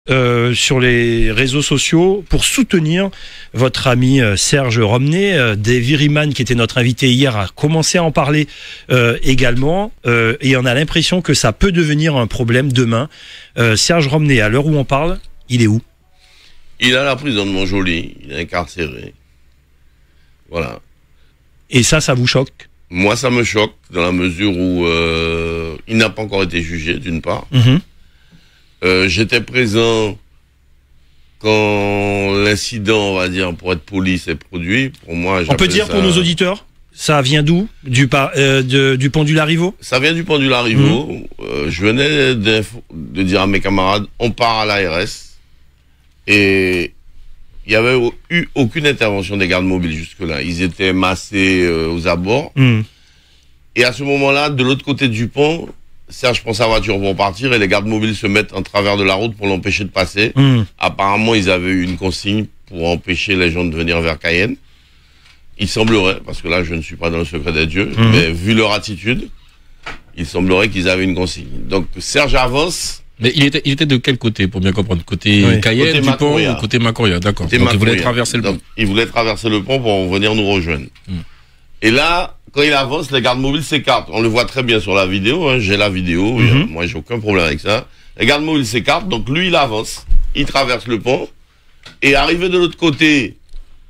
sur les réseaux sociaux pour soutenir votre ami Serge Romney. Dave Riman, qui était notre invité hier, a commencé à en parler également. Et on a l'impression que ça peut devenir un problème demain. Serge Romney, à l'heure où on parle, il est où? Il est à la prison de Montjoly, il est incarcéré. Voilà. Et ça vous choque? Moi, ça me choque dans la mesure où il n'a pas encore été jugé, d'une part. J'étais présent quand l'incident, on va dire, pour être poli, s'est produit. Pour moi, on peut dire pour nos auditeurs, ça vient d'où? Du pont du Larrivot? Ça vient du pont du Larrivot. Je venais de dire à mes camarades, on part à l'ARS. Et il n'y avait eu aucune intervention des gardes mobiles jusque-là. Ils étaient massés aux abords. Et à ce moment-là, de l'autre côté du pont, Serge prend sa voiture pour partir et les gardes mobiles se mettent en travers de la route pour l'empêcher de passer. Apparemment, ils avaient eu une consigne pour empêcher les gens de venir vers Cayenne. Il semblerait, parce que là, je ne suis pas dans le secret des dieux, mais vu leur attitude, il semblerait qu'ils avaient une consigne. Donc, Serge avance. Mais il était de quel côté, pour bien comprendre? Côté Cayenne, côté du pont, ou côté Macoria? D'accord. Donc, il voulait traverser le pont. Il voulait traverser le pont pour venir nous rejoindre. Et là, quand il avance, les gardes mobiles s'écartent. On le voit très bien sur la vidéo, hein. J'ai la vidéo, moi j'ai aucun problème avec ça. Les gardes mobiles s'écartent, donc lui il avance, il traverse le pont, et arrivé de l'autre côté,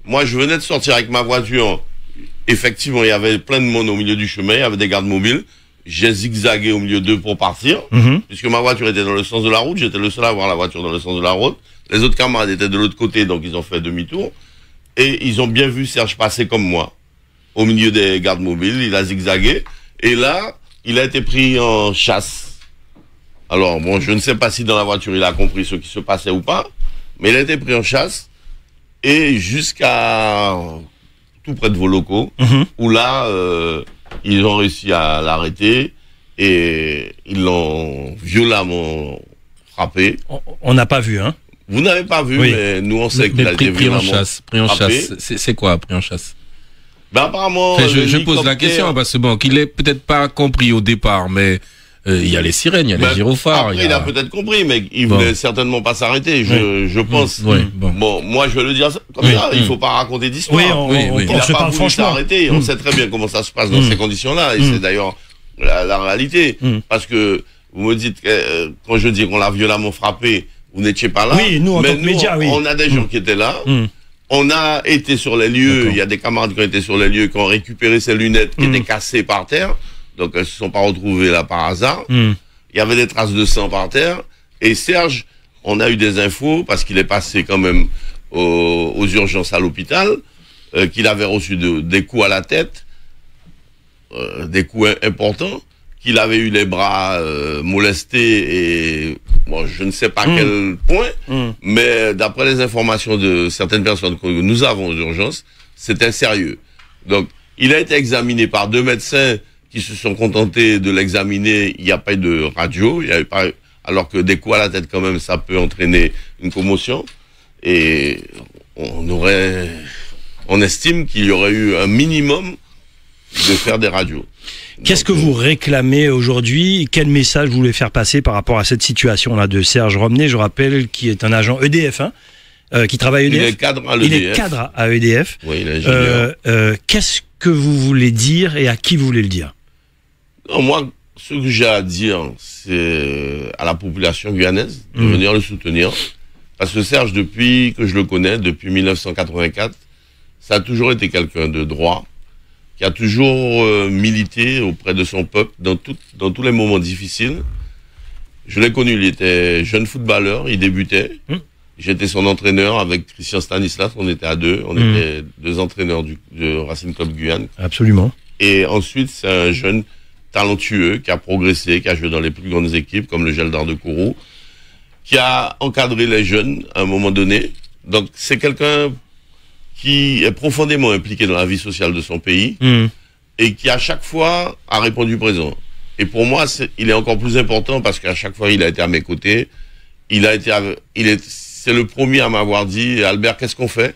moi je venais de sortir avec ma voiture, effectivement il y avait plein de monde au milieu du chemin, il y avait des gardes mobiles, j'ai zigzagué au milieu d'eux pour partir, puisque ma voiture était dans le sens de la route, j'étais le seul à avoir la voiture dans le sens de la route, les autres camarades étaient de l'autre côté, donc ils ont fait demi-tour, et ils ont bien vu Serge passer comme moi. Au milieu des gardes mobiles, il a zigzagué, et là, il a été pris en chasse. Alors, bon, je ne sais pas si dans la voiture il a compris ce qui se passait ou pas, mais il a été pris en chasse, et jusqu'à tout près de vos locaux, où là, ils ont réussi à l'arrêter, et ils l'ont violemment frappé. On n'a pas vu, hein? Vous n'avez pas vu, mais nous on sait qu'il a été pris en violemment chasse. Pris en chasse. C'est quoi, pris en chasse? Ben apparemment, je pose la question parce que bon, qu'il ait peut-être pas compris au départ, mais il y a les sirènes, il y a les gyrophares. Après, il a peut-être compris, mais il voulait certainement pas s'arrêter. Je pense. Bon, moi, je vais le dire comme ça. Il faut pas raconter d'histoire. Il n'a pas voulu franchement. s'arrêter. On sait très bien comment ça se passe dans ces conditions-là, et c'est d'ailleurs la réalité. Parce que vous me dites quand je dis qu'on l'a violemment frappé, vous n'étiez pas là. Oui, nous en tant que médias, on a des gens qui étaient là. On a été sur les lieux, il y a des camarades qui ont été sur les lieux, qui ont récupéré ces lunettes qui étaient cassées par terre, donc elles se sont pas retrouvées là par hasard. Il y avait des traces de sang par terre, et Serge, on a eu des infos, parce qu'il est passé quand même aux urgences à l'hôpital, qu'il avait reçu des coups à la tête, des coups importants, qu'il avait eu les bras molestés et bon, je ne sais pas quel point, mais d'après les informations de certaines personnes que nous avons aux urgences, c'était sérieux. Donc, il a été examiné par 2 médecins qui se sont contentés de l'examiner. Il n'y a pas eu de radio, il y avait pas, alors que des coups à la tête quand même, ça peut entraîner une commotion. Et on estime qu'il y aurait eu un minimum de faire des radios. Qu'est-ce que vous réclamez aujourd'hui? Quel message vous voulez faire passer par rapport à cette situation-là de Serge Romney? Je rappelle qu'il est un agent EDF, qui travaille à EDF. Il est cadre à l'EDF. Il est cadre à EDF. Oui, il est ingénieur. Qu'est-ce que vous voulez dire et à qui vous voulez le dire? Non, moi, ce que j'ai à dire, c'est à la population guyanaise de venir le soutenir. Parce que Serge, depuis que je le connais, depuis 1984, ça a toujours été quelqu'un de droit, qui a toujours milité auprès de son peuple dans tous les moments difficiles. Je l'ai connu, il était jeune footballeur, il débutait. J'étais son entraîneur avec Christian Stanislas, on était à deux, on était 2 entraîneurs du Racing Club Guyane. Absolument. Et ensuite, c'est un jeune talentueux qui a progressé, qui a joué dans les plus grandes équipes comme le Gel d'Art de Kourou, qui a encadré les jeunes à un moment donné. Donc c'est quelqu'un qui est profondément impliqué dans la vie sociale de son pays et qui à chaque fois a répondu présent. Et pour moi, il est encore plus important parce qu'à chaque fois il a été à mes côtés. C'est le premier à m'avoir dit, Albert, qu'est-ce qu'on fait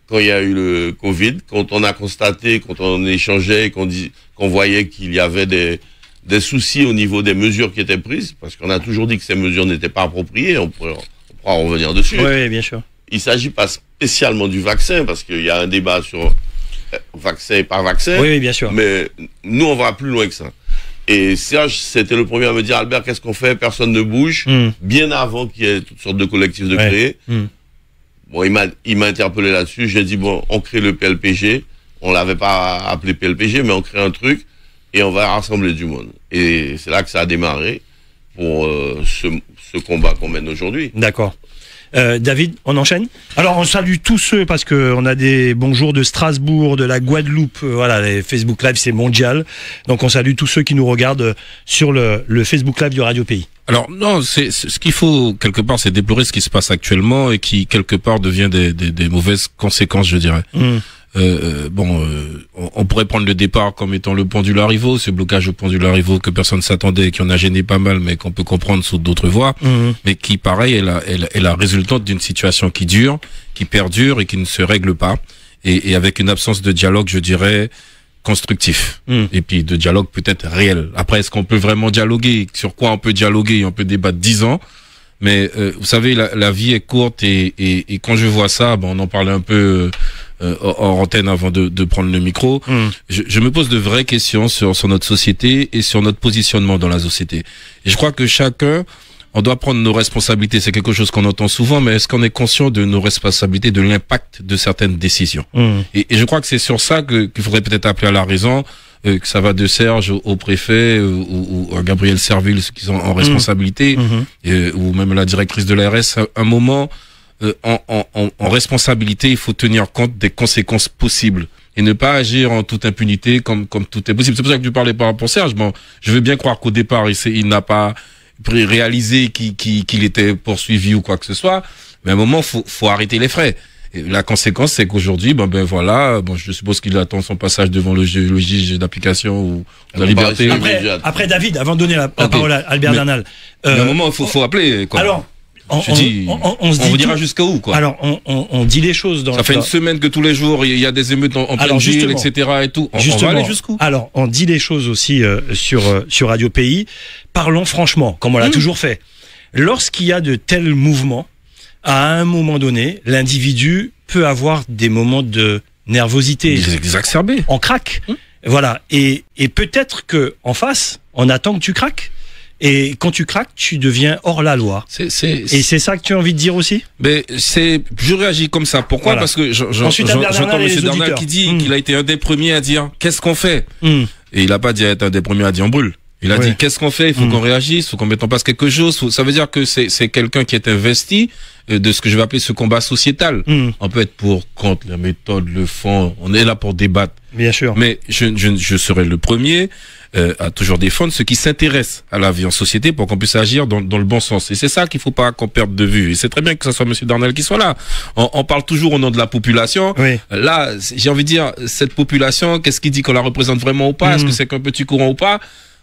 quand il y a eu le Covid, quand on a constaté, quand on échangeait, qu'on voyait qu'il y avait des soucis au niveau des mesures qui étaient prises, parce qu'on a toujours dit que ces mesures n'étaient pas appropriées. On pourrait pourra revenir dessus. Oui, bien sûr. Il s'agit pas spécialement du vaccin, parce qu'il y a un débat sur vaccin et pas vaccin. Oui, bien sûr. Mais nous, on va plus loin que ça. Et Serge, c'était le premier à me dire, Albert, qu'est-ce qu'on fait? Personne ne bouge. Bien avant qu'il y ait toutes sortes de collectifs de créer. Bon, il m'a interpellé là-dessus. J'ai dit, bon, on crée le PLPG. On l'avait pas appelé PLPG, mais on crée un truc et on va rassembler du monde. Et c'est là que ça a démarré pour ce combat qu'on mène aujourd'hui. D'accord. David, on enchaîne. Alors on salue tous ceux parce que on a des bonjours de Strasbourg, de la Guadeloupe. Voilà, les Facebook Live c'est mondial. Donc on salue tous ceux qui nous regardent sur le Facebook Live du Radio Pays. Alors non, c'est ce qu'il faut quelque part, c'est déplorer ce qui se passe actuellement et qui quelque part devient des mauvaises conséquences, je dirais. On pourrait prendre le départ comme étant le pendule Arrivo, ce blocage au pendule Arrivo que personne ne s'attendait et qui en a gêné pas mal, mais qu'on peut comprendre sous d'autres voies, mais qui, pareil, est la résultante d'une situation qui dure, qui perdure et qui ne se règle pas, et avec une absence de dialogue, je dirais, constructif, et puis de dialogue peut-être réel. Après, est-ce qu'on peut vraiment dialoguer? Sur quoi on peut dialoguer? On peut débattre 10 ans. Mais vous savez, la vie est courte et quand je vois ça, on en parlait un peu hors antenne avant de prendre le micro. Je me pose de vraies questions sur notre société et sur notre positionnement dans la société. Et je crois que chacun, on doit prendre nos responsabilités. C'est quelque chose qu'on entend souvent, mais est-ce qu'on est conscient de nos responsabilités, de l'impact de certaines décisions? Et je crois que c'est sur ça qu'il faudrait peut-être appeler à la raison. Que ça va de Serge au préfet ou à Gabriel Serville, ceux qui sont en responsabilité, ou même la directrice de l'ARS. Un moment, en responsabilité, il faut tenir compte des conséquences possibles et ne pas agir en toute impunité comme tout est possible. C'est pour ça que tu parlais par rapport à Serge. Bon, je veux bien croire qu'au départ, il n'a pas réalisé qu'il était poursuivi ou quoi que ce soit, mais à un moment, faut arrêter les frais. Et la conséquence, c'est qu'aujourd'hui, je suppose qu'il attend son passage devant le juge d'application ou de la liberté. Après David, avant de donner la parole à Albert Bernal. À un moment, il faut appeler, quoi. Alors, on vous dira jusqu'à où, quoi. Alors, on dit les choses dans. Ça fait une semaine que tous les jours, il y a des émeutes en pleine ville, etc. et tout. On va aller jusqu'où? Alors, on dit les choses aussi sur Radio Pays. Parlons franchement, comme on l'a toujours fait. Lorsqu'il y a de tels mouvements, à un moment donné, l'individu peut avoir des moments de nervosité. Exacerbé. On craque. Voilà. Et peut-être que en face, on attend que tu craques. Et quand tu craques, tu deviens hors la loi. Et c'est ça que tu as envie de dire aussi? Mais je réagis comme ça. Pourquoi? Parce que j'entends M. Darnal qui dit qu'il a été un des premiers à dire qu'est-ce qu'on fait? Et il n'a pas dit être un des premiers à dire on brûle. Il a dit qu'est-ce qu'on fait? Il faut qu'on réagisse, il faut qu'on mette en place quelque chose. Ça veut dire que c'est quelqu'un qui est investi de ce que je vais appeler ce combat sociétal. On peut être pour, contre, la méthode, le fond. On est là pour débattre. Bien sûr. Mais je serai le premier à toujours défendre ceux qui s'intéressent à la vie en société pour qu'on puisse agir dans le bon sens. Et c'est ça qu'il faut pas qu'on perde de vue. Et c'est très bien que ce soit M. Darnal qui soit là. On parle toujours au nom de la population. Là, j'ai envie de dire, cette population, qu'est-ce qui dit qu'on la représente vraiment ou pas? Est-ce que c'est qu'un petit courant ou pas?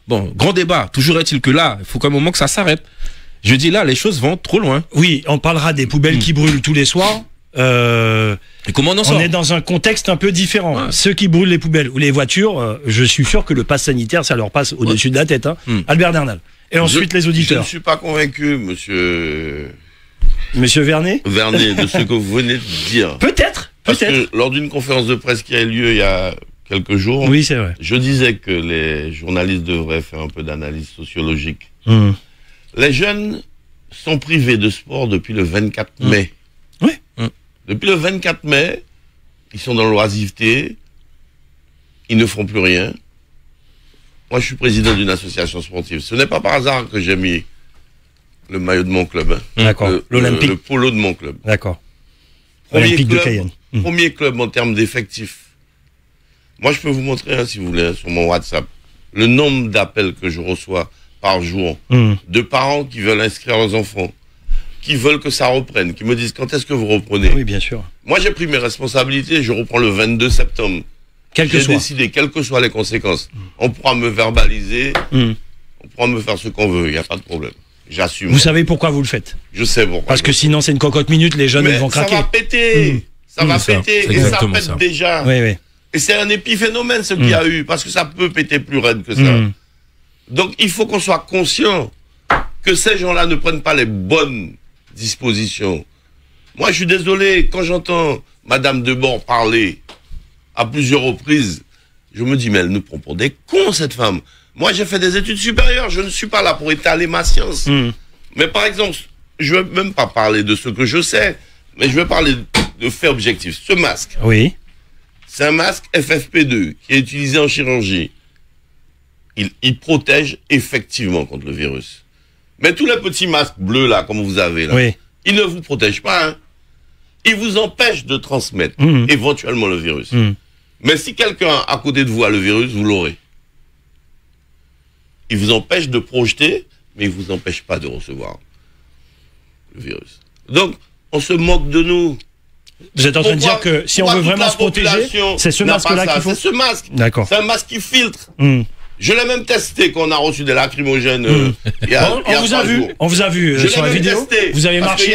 Bon, grand débat. Toujours est-il que là, il faut qu'à un moment que ça s'arrête. Je dis là, les choses vont trop loin. Oui, on parlera des poubelles qui brûlent tous les soirs. Et comment on en sort? On est dans un contexte un peu différent. Ceux qui brûlent les poubelles ou les voitures, je suis sûr que le pass sanitaire, ça leur passe au-dessus de la tête. Albert Bernal. Et ensuite les auditeurs. Je ne suis pas convaincu, monsieur Vernet, de ce que vous venez de dire. Peut-être. Parce que lors d'une conférence de presse qui a eu lieu il y a quelques jours, oui, c'est vrai, je disais que les journalistes devraient faire un peu d'analyse sociologique. Les jeunes sont privés de sport depuis le 24 mai. Oui. Depuis le 24 mai, ils sont dans l'oisiveté, ils ne font plus rien. Moi, je suis président d'une association sportive. Ce n'est pas par hasard que j'ai mis le maillot de mon club. D'accord. L'Olympique. Le polo de mon club. D'accord. Olympique de Cayenne. Premier club en termes d'effectifs. Moi, je peux vous montrer, si vous voulez, sur mon WhatsApp, le nombre d'appels que je reçois par jour de parents qui veulent inscrire leurs enfants, qui veulent que ça reprenne, qui me disent quand est-ce que vous reprenez. Oui, bien sûr. Moi, j'ai pris mes responsabilités, je reprends le 22 septembre. J'ai décidé, quelles que soient les conséquences, on pourra me verbaliser, on pourra me faire ce qu'on veut, il n'y a pas de problème. J'assume. Vous savez pourquoi vous le faites? Je sais pourquoi. Parce que sinon, c'est une cocotte minute, les jeunes vont craquer. Ça va péter. Ça va péter. Et ça pète déjà. Oui, oui. Et c'est un épiphénomène ce qu'il y a eu, parce que ça peut péter plus raide que ça. Donc il faut qu'on soit conscient que ces gens-là ne prennent pas les bonnes dispositions. Moi, je suis désolé, quand j'entends Madame Debord parler à plusieurs reprises, je me dis, mais elle nous prend pour des cons, cette femme. Moi, j'ai fait des études supérieures, je ne suis pas là pour étaler ma science. Mais par exemple, je ne vais même pas parler de ce que je sais, mais je vais parler de faits objectifs. Ce masque, oui, c'est un masque FFP2 qui est utilisé en chirurgie. Il protège effectivement contre le virus. Mais tous les petits masques bleus, là, comme vous avez, là, oui, ils ne vous protègent pas, hein. Ils vous empêchent de transmettre éventuellement le virus. Mais si quelqu'un à côté de vous a le virus, vous l'aurez. Il vous empêche de projeter, mais il vous empêche pas de recevoir le virus. Donc, on se moque de nous. Vous êtes en train de dire que si on veut vraiment se protéger, c'est ce masque-là qu'il faut. C'est ce masque. D'accord. C'est un masque qui filtre. Je l'ai même testé quand on a reçu des lacrymogènes. On vous a vu sur la vidéo. Testé, vous avez marché,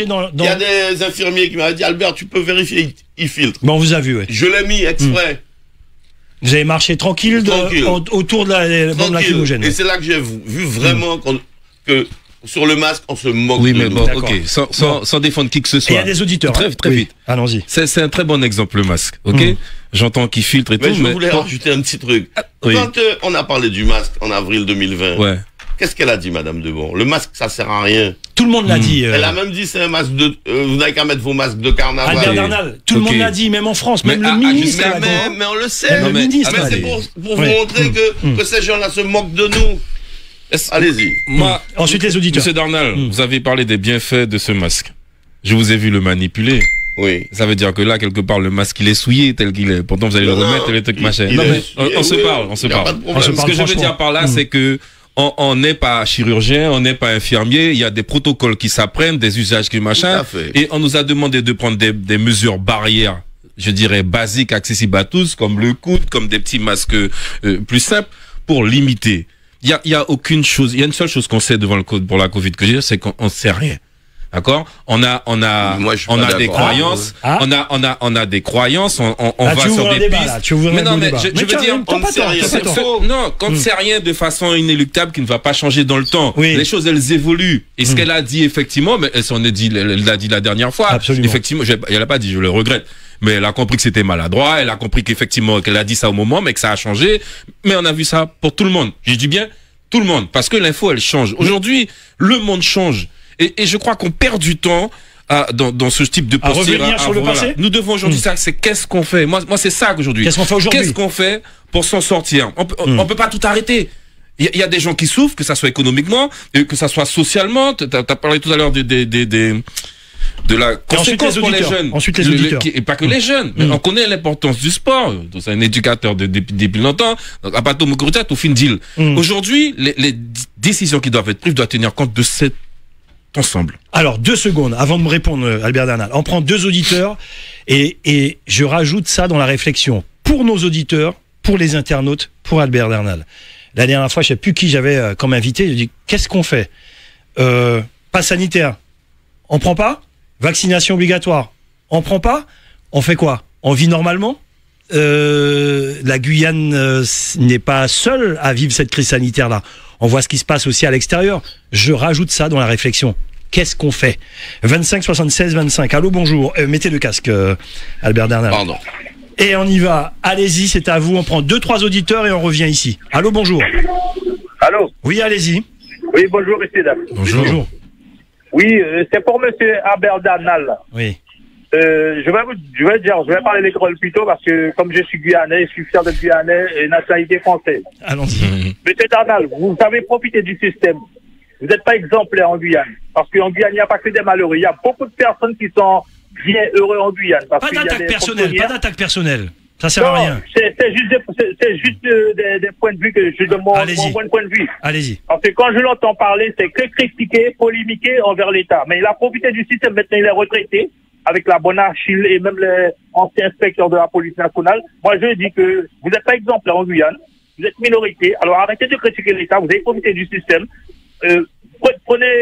dans. Il y a des infirmiers qui m'avaient dit, Albert, tu peux vérifier, il filtre. Bon, on vous a vu, oui. Je l'ai mis exprès. Vous avez marché tranquille. Autour de la bombe lacrymogène. Et c'est là que j'ai vu vraiment que sur le masque, on se moque de mais nous. bon, ok, sans défendre qui que ce soit. Il y a des auditeurs. Très vite. Allons-y. C'est un très bon exemple, le masque, ok. J'entends qu'il filtre et tout. Je voulais rajouter un petit truc. Quand on a parlé du masque en avril 2020, qu'est-ce qu'elle a dit, Madame Debord? Le masque, ça sert à rien. Tout le monde l'a dit. Elle a même dit, c'est un masque de... vous n'avez qu'à mettre vos masques de carnaval. Albert Darnal, tout le monde l'a dit, même en France, même le ministre. Mais on le sait. Mais c'est pour vous montrer que ces gens-là se moquent de nous. Allez-y. Ensuite, les auditeurs. Monsieur Darnal, vous avez parlé des bienfaits de ce masque. Je vous ai vu le manipuler. Oui. Ça veut dire que là, quelque part, le masque, il est souillé tel qu'il est. Pourtant, vous allez le remettre et les trucs machin. Non, mais on se parle. Ce que je veux dire par là, c'est que on n'est pas chirurgien, on n'est pas infirmier. Il y a des protocoles qui s'apprennent, des usages qui machin. Et on nous a demandé de prendre des mesures barrières, je dirais basiques, accessibles à tous, comme le coude, comme des petits masques plus simples, pour limiter. Il y a aucune chose. Il y a une seule chose qu'on sait pour la Covid que j'ai, c'est qu'on sait rien. D'accord? On a des croyances. On a des croyances. On va sur des pistes. Mais non, mais je veux dire, on ne sait rien. Non, quand on ne sait rien de façon inéluctable qui ne va pas changer dans le temps. Oui. Les choses, elles évoluent. Et ce qu'elle a dit, effectivement, mais elle l'a dit la dernière fois. Absolument. Effectivement, elle n'a pas dit, je le regrette. Mais elle a compris que c'était maladroit, elle a compris qu'effectivement, qu'elle a dit ça au moment, mais que ça a changé. Mais on a vu ça pour tout le monde. Je dis bien tout le monde. Parce que l'info, elle change. Aujourd'hui, le monde change. Et je crois qu'on perd du temps dans ce type de posture. À revenir sur le passé. Nous devons aujourd'hui ça, c'est qu'est-ce qu'on fait. Moi, c'est ça qu'aujourd'hui. Qu'est-ce qu'on fait aujourd'hui? Qu'est-ce qu'on fait pour s'en sortir? On peut pas tout arrêter. Il y a des gens qui souffrent, que ça soit économiquement, que ça soit socialement. T'as parlé tout à l'heure de la conséquence pour les jeunes. Ensuite, les auditeurs. Et pas que les jeunes. Mais on connaît l'importance du sport. C'est un éducateur depuis longtemps. Donc, à partir de au fin deal. Aujourd'hui, les décisions qui doivent être prises doivent tenir compte de cet ensemble. Alors, 2 secondes avant de me répondre, Albert Darnal. On prend 2 auditeurs et je rajoute ça dans la réflexion. Pour nos auditeurs, pour les internautes, pour Albert Darnal. La dernière fois, je ne sais plus qui j'avais comme invité. Je dis, qu'est-ce qu'on fait? Pass sanitaire. On prend pas? Vaccination obligatoire. On prend pas? On fait quoi? On vit normalement? La Guyane n'est pas seule à vivre cette crise sanitaire-là. On voit ce qui se passe aussi à l'extérieur. Je rajoute ça dans la réflexion. Qu'est-ce qu'on fait? 25 76 25. Allô, bonjour. Mettez le casque, Albert Darnal. Pardon. Et on y va. Allez-y, c'est à vous. On prend 2-3 auditeurs et on revient ici. Allô, bonjour. Allô? Oui, allez-y. Oui, bonjour, ici. Bonjour. Oui, c'est pour monsieur Albert Darnal. Oui. Je vais parler l'école plutôt parce que comme je suis guyanais, je suis fier d'être guyanais et nationalité française. Allons-y. Monsieur Darnal, vous avez profité du système. Vous n'êtes pas exemplaire en Guyane. Parce qu'en Guyane, il n'y a pas que des malheureux. Il y a beaucoup de personnes qui sont bien heureux en Guyane. Parce Pas d'attaque personnelle. Ça sert à rien. C'est juste des points de vue que je demande, mon point de vue. Allez-y. Parce que quand je l'entends parler, c'est que critiquer, polémiquer envers l'État. Mais il a profité du système, maintenant il est retraité, avec la bonne Achille et même les anciens inspecteurs de la police nationale. Moi, je dis que vous n'êtes pas exemplaire en Guyane, vous êtes minorité. Alors arrêtez de critiquer l'État, vous avez profité du système. Prenez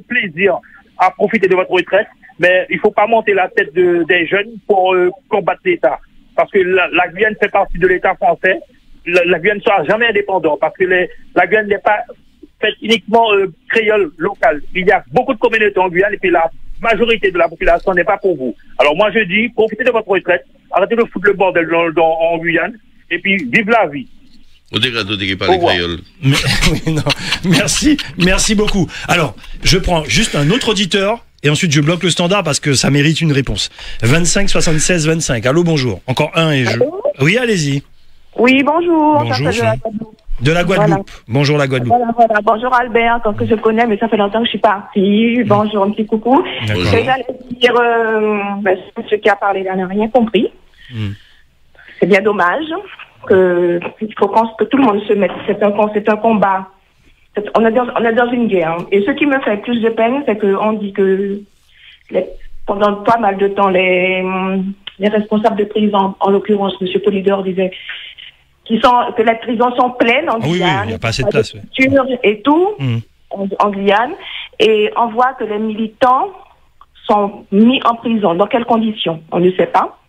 plaisir à profiter de votre retraite, mais il ne faut pas monter la tête des jeunes pour combattre l'État. Parce que la Guyane fait partie de l'État français. La Guyane ne sera jamais indépendante parce que la Guyane n'est pas faites uniquement créole local. Il y a beaucoup de communautés en Guyane et puis la majorité de la population n'est pas pour vous. Alors moi je dis, profitez de votre retraite, arrêtez de foutre le bordel en Guyane et puis vive la vie. On dirait qu'il parle créole. Oui, non. Merci beaucoup. Alors, je prends juste un autre auditeur et ensuite je bloque le standard parce que ça mérite une réponse. 25 76 25. Allô, bonjour. Encore un et je... Allô, oui, allez-y. Oui, bonjour. Bonjour. De la Guadeloupe. Voilà. Bonjour la Guadeloupe. Voilà. Bonjour Albert, que je connais, mais ça fait longtemps que je suis partie. Bonjour, un petit coucou. J'allais dire, ce qui a parlé là n'a rien compris. C'est bien dommage il faut que tout le monde se mette. C'est un combat. On est dans une guerre. Et ce qui me fait plus de peine, c'est qu'on dit que pendant pas mal de temps, les responsables de prison, en l'occurrence, M. Polidor disait que les prisons sont pleines en Guyane. Oui, il n'y a pas assez de place. Et tout, en Guyane. Et on voit que les militants sont mis en prison. Dans quelles conditions? On ne sait pas.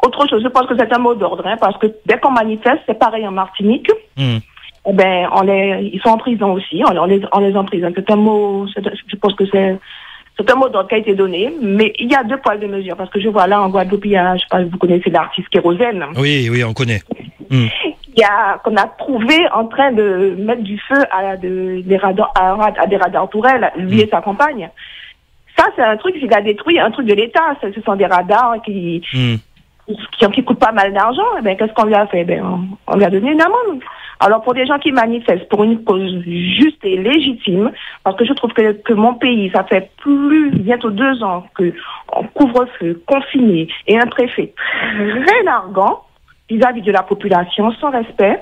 Autre chose, je pense que c'est un mot d'ordre, parce que dès qu'on manifeste, c'est pareil en Martinique. Eh ben, ils sont en prison aussi. On les emprisonne. C'est un mot, je pense que c'est un mot d'ordre qui a été donné, mais il y a deux poids de mesure, parce que je vois là en Guadeloupe, il y a, je sais pas si vous connaissez l'artiste Kérosène. Oui, on connaît. Qu'on a trouvé en train de mettre du feu à des radars tourelles, lui et sa compagne. Ça, c'est un truc, il a détruit un truc de l'État. Ce sont des radars qui coûtent pas mal d'argent. Eh ben, qu'est-ce qu'on lui a fait? On lui a donné une amende. Alors, pour des gens qui manifestent pour une cause juste et légitime, parce que je trouve que mon pays, ça fait bientôt 2 ans qu'on couvre-feu, confiné, et un préfet très larguant vis-à-vis de la population, sans respect.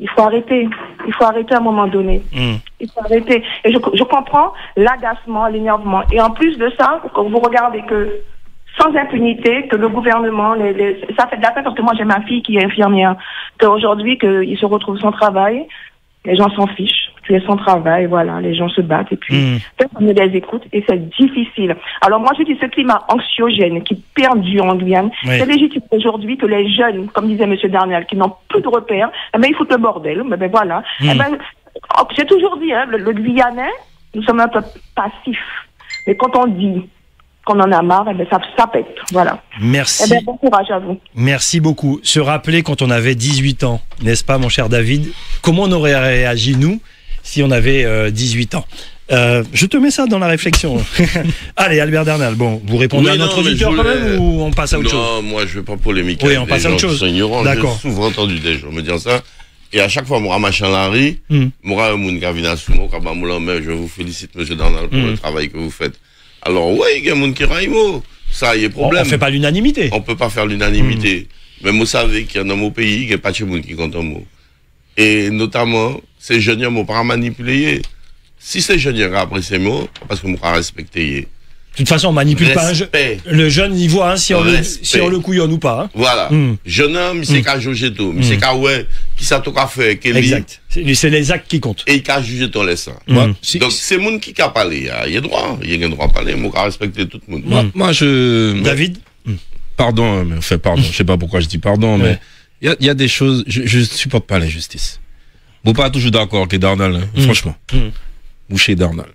Il faut arrêter à un moment donné. Il faut arrêter. Et je comprends l'agacement, l'énervement. Et en plus de ça, quand vous regardez que sans impunité, que le gouvernement, ça fait de la peine parce que moi j'ai ma fille qui est infirmière, qu'aujourd'hui qu'il se retrouve sans travail, les gens s'en fichent, tu es sans travail, voilà, les gens se battent et puis personne ne les écoute et c'est difficile. Alors moi je dis ce climat anxiogène qui perdure en Guyane, c'est légitime aujourd'hui que les jeunes, comme disait M. Darnal, qui n'ont plus de repères, ils foutent le bordel, voilà. J'ai toujours dit, le Guyanais, nous sommes un peu passifs, mais quand on dit qu'on en a marre, ça pète. Voilà. Merci. Bon courage à vous. Merci beaucoup. Se rappeler quand on avait 18 ans, n'est-ce pas, mon cher David? Comment on aurait réagi, nous, si on avait 18 ans? Je te mets ça dans la réflexion. Allez, Albert Darnal, bon, vous répondez à notre auditeur quand même ou on passe à autre chose? Non, moi je ne vais pas polémiquer. Oui, on passe à autre chose. D'accord. J'ai souvent entendu des gens me dire ça. Et à chaque fois, moi, machin Larry, moi, un monde qui a vu dans ce mot, je vous félicite, monsieur Darnal, pour le travail que vous faites. Alors, oui, il y a un monde qui raille, ça y est problème. On ne fait pas l'unanimité. On ne peut pas faire l'unanimité. Mais vous savez qu'il y a dans mon pays, il n'y a pas de monde qui compte un mot. Et notamment, ces jeunes, ils ne pas manipuler. Si ces jeunes, ils apprécient ces mots, parce qu'on va respecter. De toute façon, on manipule pas un jeune. Le jeune, il voit si on le couillonne ou pas. Voilà. Jeune homme, il sait qu'à juger tout. Il sait qu'à qui ça t'a fait. Exact. C'est les actes qui comptent. Et il a jugé ton laissant. Donc, c'est le monde qui a parlé. Il y a droit. Il y a droit à parler. Il faut respecter tout le monde. Moi, David? Pardon, je sais pas pourquoi je dis pardon, mais il y a des choses, je supporte pas l'injustice. Bon, pas toujours d'accord avec Darnal, franchement. Boucher Darnal.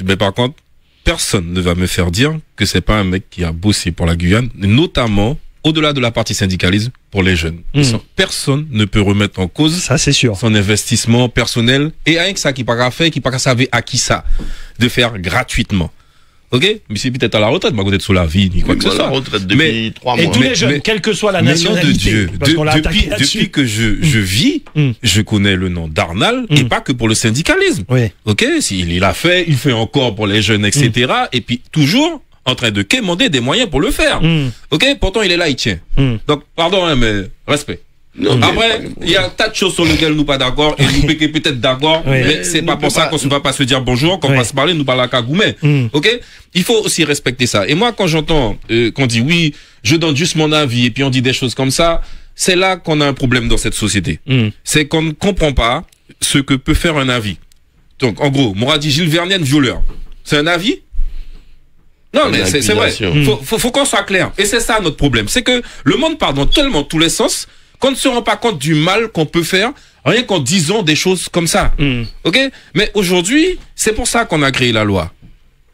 Mais par contre, personne ne va me faire dire que c'est pas un mec qui a bossé pour la Guyane, notamment au-delà de la partie syndicalisme pour les jeunes. Personne ne peut remettre en cause ça, c'est sûr, son investissement personnel et rien que ça qui pas fait, qui pas savoir à qui ça de faire gratuitement. Ok, mais c'est peut-être à la retraite, mais peut-être sur la vie, ni quoi que ce soit. La retraite depuis 3 mois. Et tous les jeunes, quelle que soit la nationalité, depuis que je vis, je connais le nom Darnal et pas que pour le syndicalisme. Ok, il fait encore pour les jeunes, etc. Et puis toujours en train de quémander des moyens pour le faire. Ok, pourtant il est là, il tient. Donc pardon, mais respect. Non, après, il y a tas de choses sur lesquelles nous pas d'accord et nous peut-être d'accord, mais c'est pas pour ça qu'on ne va pas se dire bonjour, qu'on va se parler, nous parler à Kagoumé. Ok? Il faut aussi respecter ça. Et moi, quand j'entends qu'on dit oui, je donne juste mon avis et puis on dit des choses comme ça, c'est là qu'on a un problème dans cette société. C'est qu'on ne comprend pas ce que peut faire un avis. Donc, en gros, m'aura dit Gilles Vernienne, violeur. C'est un avis? Non, mais c'est vrai. Faut qu'on soit clair. Et c'est ça notre problème. C'est que le monde part dans tellement tous les sens qu'on ne se rend pas compte du mal qu'on peut faire rien qu'en disant des choses comme ça. Ok? Mais aujourd'hui, c'est pour ça qu'on a créé la loi.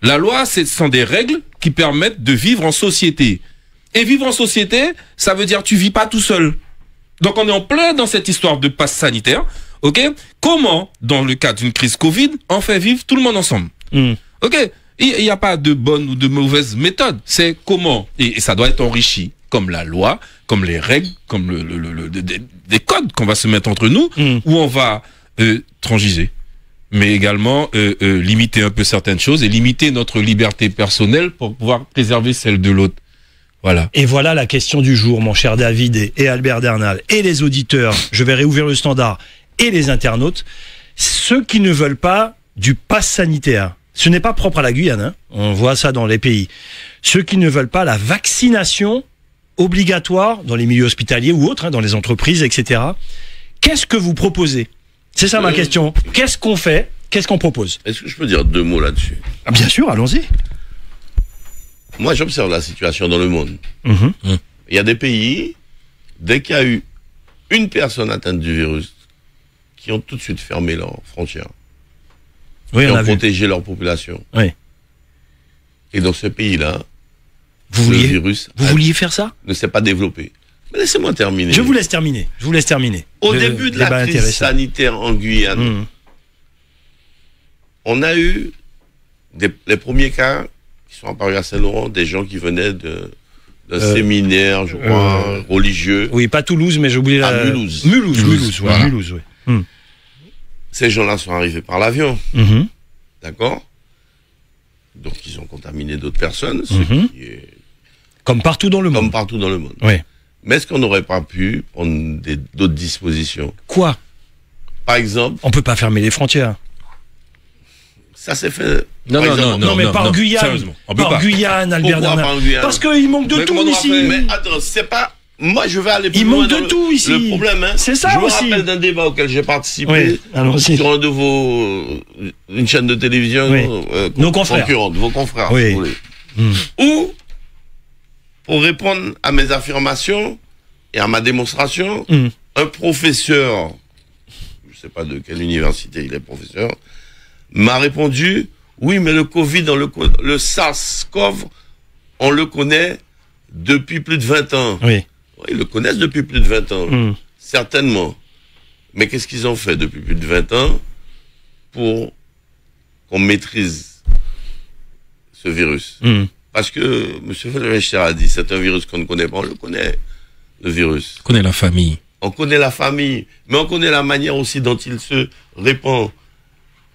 La loi, ce sont des règles qui permettent de vivre en société. Et vivre en société, ça veut dire tu vis pas tout seul. Donc on est en plein dans cette histoire de passe sanitaire. Ok? Comment, dans le cas d'une crise Covid, on fait vivre tout le monde ensemble? Ok? Il n'y a pas de bonne ou de mauvaise méthode. C'est comment, et ça doit être enrichi, comme la loi, comme les règles, comme des codes qu'on va se mettre entre nous, où on va transiger, mais également limiter un peu certaines choses et limiter notre liberté personnelle pour pouvoir préserver celle de l'autre. Voilà. Et voilà la question du jour, mon cher David et Albert Dernal, et les auditeurs, je vais réouvrir le standard, et les internautes, ceux qui ne veulent pas du pass sanitaire. Ce n'est pas propre à la Guyane, hein. On voit ça dans les pays. Ceux qui ne veulent pas la vaccination obligatoire dans les milieux hospitaliers ou autres, hein, dans les entreprises, etc. Qu'est-ce que vous proposez? C'est ça ma question. Qu'est-ce qu'on fait? Qu'est-ce qu'on propose? Est-ce que je peux dire 2 mots là-dessus? Ah, bien sûr, allons-y. Moi, j'observe la situation dans le monde. Il y a des pays, dès qu'il y a eu une personne atteinte du virus, qui ont tout de suite fermé leurs frontières. Oui, qui on ont a vu. protégé leur population. Oui. Et dans ce pays-là, Vous le vouliez, virus vous vouliez faire ça? ne s'est pas développé. Mais laissez-moi terminer. Je vous laisse terminer. Je vous laisse terminer. Au Le début de la débat crise intéressant. sanitaire en Guyane, on a eu les premiers cas qui sont apparus à Saint-Laurent, des gens qui venaient d'un séminaire, je crois, religieux. Oui, pas Toulouse, mais j'ai oublié la... À Mulhouse. Mulhouse, Voilà. Mulhouse, oui. Ces gens-là sont arrivés par l'avion. D'accord? Donc, ils ont contaminé d'autres personnes, ce qui est Comme partout dans le comme monde. partout dans le monde. Oui. Mais est-ce qu'on n'aurait pas pu prendre d'autres dispositions? Quoi? Par exemple, On peut pas fermer les frontières. ça s'est fait... Non, par non, exemple, Non, mais par Guyane. Sérieusement, on peut Par pas. Guyane, Albert Pourquoi Dernal. par Guyane? Parce qu'il manque de Mais tout comment on ici. a fait? Mais attends, c'est pas... Moi, je vais aller plus Il loin manque de dans tout ici. Le problème, hein. C'est ça je aussi. me rappelle d'un débat auquel j'ai participé Oui, allons-y. sur un de une chaîne de télévision, Oui. Nos confrères. concurrente, vos confrères, Oui. si vous voulez. Où, pour répondre à mes affirmations et à ma démonstration, un professeur, je sais pas de quelle université il est professeur, m'a répondu, oui, mais le Covid, le SARS-CoV, on le connaît depuis plus de 20 ans. Oui. Ils le connaissent depuis plus de 20 ans. Certainement. Mais qu'est-ce qu'ils ont fait depuis plus de 20 ans pour qu'on maîtrise ce virus? Parce que M. Felrechter a dit, c'est un virus qu'on ne connaît pas, on le connaît, le virus. On connaît la famille. On connaît la famille, mais on connaît la manière aussi dont il se répand.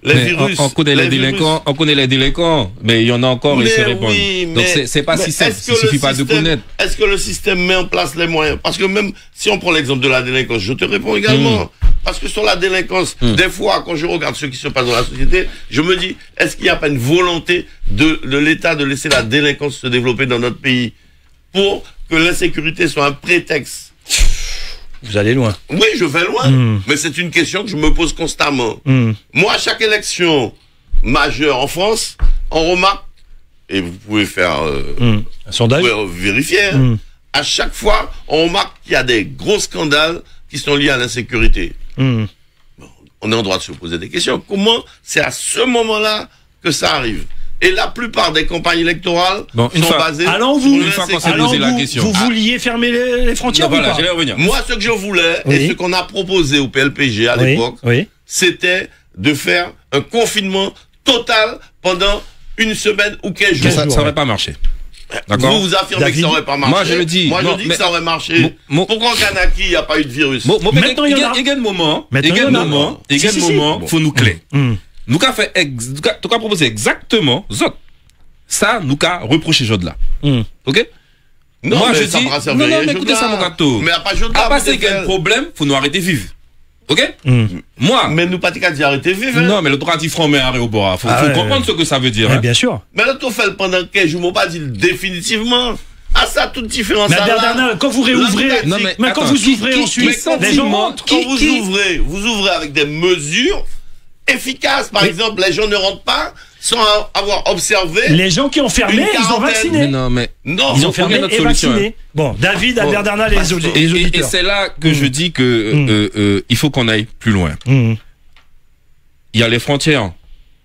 Les Mais virus, on connaît les délinquants, on connaît les délinquants, mais il y en a encore, ils se répandent. oui, Donc mais- c'est pas mais si simple, est-ce il que suffit le pas de système- connaître. Est-ce que le système met en place les moyens? Parce que même si on prend l'exemple de la délinquance, je te réponds également. Parce que sur la délinquance, des fois, quand je regarde ce qui se passe dans la société, je me dis, est-ce qu'il n'y a pas une volonté de l'État de laisser la délinquance se développer dans notre pays pour que l'insécurité soit un prétexte? Vous allez loin. Oui, je vais loin, mais c'est une question que je me pose constamment. Moi, à chaque élection majeure en France, on remarque, et vous pouvez faire, Un sondage. vous pouvez vérifier, à chaque fois, on remarque qu'il y a des gros scandales qui sont liés à l'insécurité. Bon, on est en droit de se poser des questions. Comment c'est à ce moment-là que ça arrive? Et la plupart des campagnes électorales Bon, une sont fois- basées Alors sur vous, Une fois qu'on s'est alors posé la vous, question. vous vouliez fermer les frontières Non, voilà, ou pas? j'allais revenir. Moi, ce que je voulais, Oui. et ce qu'on a proposé au PLPG à Oui, l'époque, oui. c'était de faire un confinement total pendant une semaine ou 15 jours. Quinze Ça jours, n'aurait ouais. pas marché. D'accord? Vous affirmez David, que ça n'aurait pas marché. moi, je le dis. Moi, Non, je dis mais- que ça aurait marché. Pourquoi en Kanaki, il n'y a pas eu de virus? Maintenant, il y en a. Égal moment, Maintenant, il y en a. Si, si. faut nous clé. Nous qu'a fait, nous qu'a proposé exactement, zot. Ça, nous qu'a reproché Jod là. Ok? Non, Moi, mais je ça dis, va non, servir non, rien, mais je écoutez dois. ça, mon gâteau. Mais à pas je À dois, passer vous quel devez- problème, faut nous arrêter vivre. Ok? Moi. Mais nous, pas dit arrêter vivre. Non, mais le droit dit franc, mais arrêt au bord. Faut Ah ouais. comprendre ce que ça veut dire. Ouais, hein. bien sûr. Mais là, tu fait pendant 15 jours, pas dit définitivement. Ah, ça, toute différence. Mais Albert Dernal, quand vous réouvrez, Là, Non, mais mais quand attends, vous ouvrez ensuite, Mais les gens, quand vous ouvrez avec des mesures efficaces. Par exemple, les gens ne rentrent pas sans avoir observé. Les gens qui ont fermé, ils ont vacciné. Mais non, mais Non, Ils ont fermé notre et solution, vacciné. Bon, David, Albert Darnal et les Et auditeurs. c'est là que je dis que il faut qu'on aille plus loin. Il y a les frontières.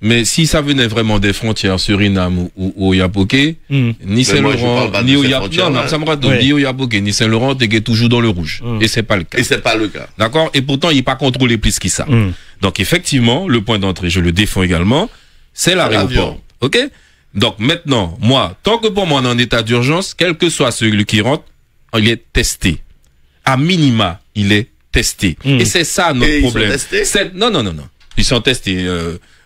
Mais si ça venait vraiment des frontières Suriname ou au Yapoké, ni Saint-Laurent, ni au Yapoké, ni Saint-Laurent, t'es toujours dans le rouge. Et c'est pas le cas. Et c'est pas le cas. D'accord? Et pourtant, il n'est pas contrôlé plus que ça. Donc, effectivement, le point d'entrée, je le défends également, c'est l'aéroport. OK? Donc, maintenant, moi, tant que pour moi, on est en état d'urgence, quel que soit celui qui rentre, il est testé. À minima, il est testé. Et c'est ça notre problème. Non. Ils sont testés,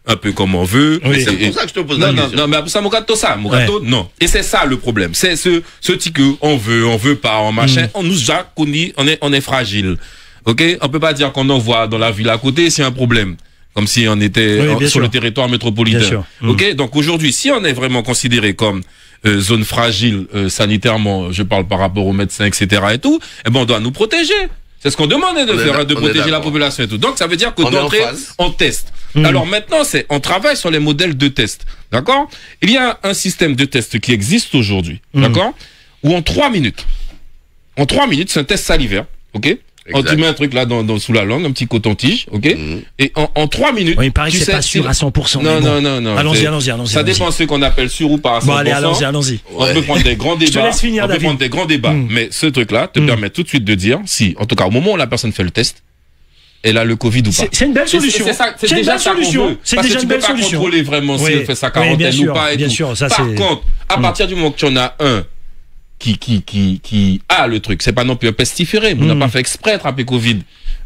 un peu comme on veut. Oui. C'est pour ça que je te pose la question. Non, mais ça, non. Et c'est ça le problème. C'est ce petit que on veut pas, en machin. On nous a connu, on est fragile. OK? On peut pas dire qu'on envoie dans la ville à côté, c'est un problème. Comme si on était sur le territoire métropolitain. OK? Donc aujourd'hui, si on est vraiment considéré comme zone fragile sanitairement, je parle par rapport aux médecins, etc. et tout, eh ben on doit nous protéger. C'est ce qu'on demandait de faire, de protéger la population et tout. Donc, ça veut dire que d'entrée, on teste. Alors maintenant, on travaille sur les modèles de test. D'accord? Il y a un système de test qui existe aujourd'hui. D'accord? Où en 3 minutes, c'est un test salivaire. OK? On te met un truc là sous la langue, un petit coton-tige, ok? Et en 3 minutes. Oui, il paraît que c'est pas sûr à 100%. Non. Allons-y. Ça dépend de ce qu'on appelle sûr ou pas à 100%. Bon, allons-y. On peut prendre des grands débats. Je te laisse finir, David. On peut prendre des grands débats. Mais ce truc-là te permet tout de suite de dire si, en tout cas, au moment où la personne fait le test, elle a le Covid ou pas. C'est une belle solution. C'est déjà ça qu'on veut. C'est déjà une belle solution. Parce que tu peux pas contrôler vraiment si elle fait sa quarantaine ou pas et tout. Par contre, à partir du moment que tu en as un qui a le truc, c'est pas non plus un pestiféré, on n'a pas fait exprès d'attraper Covid.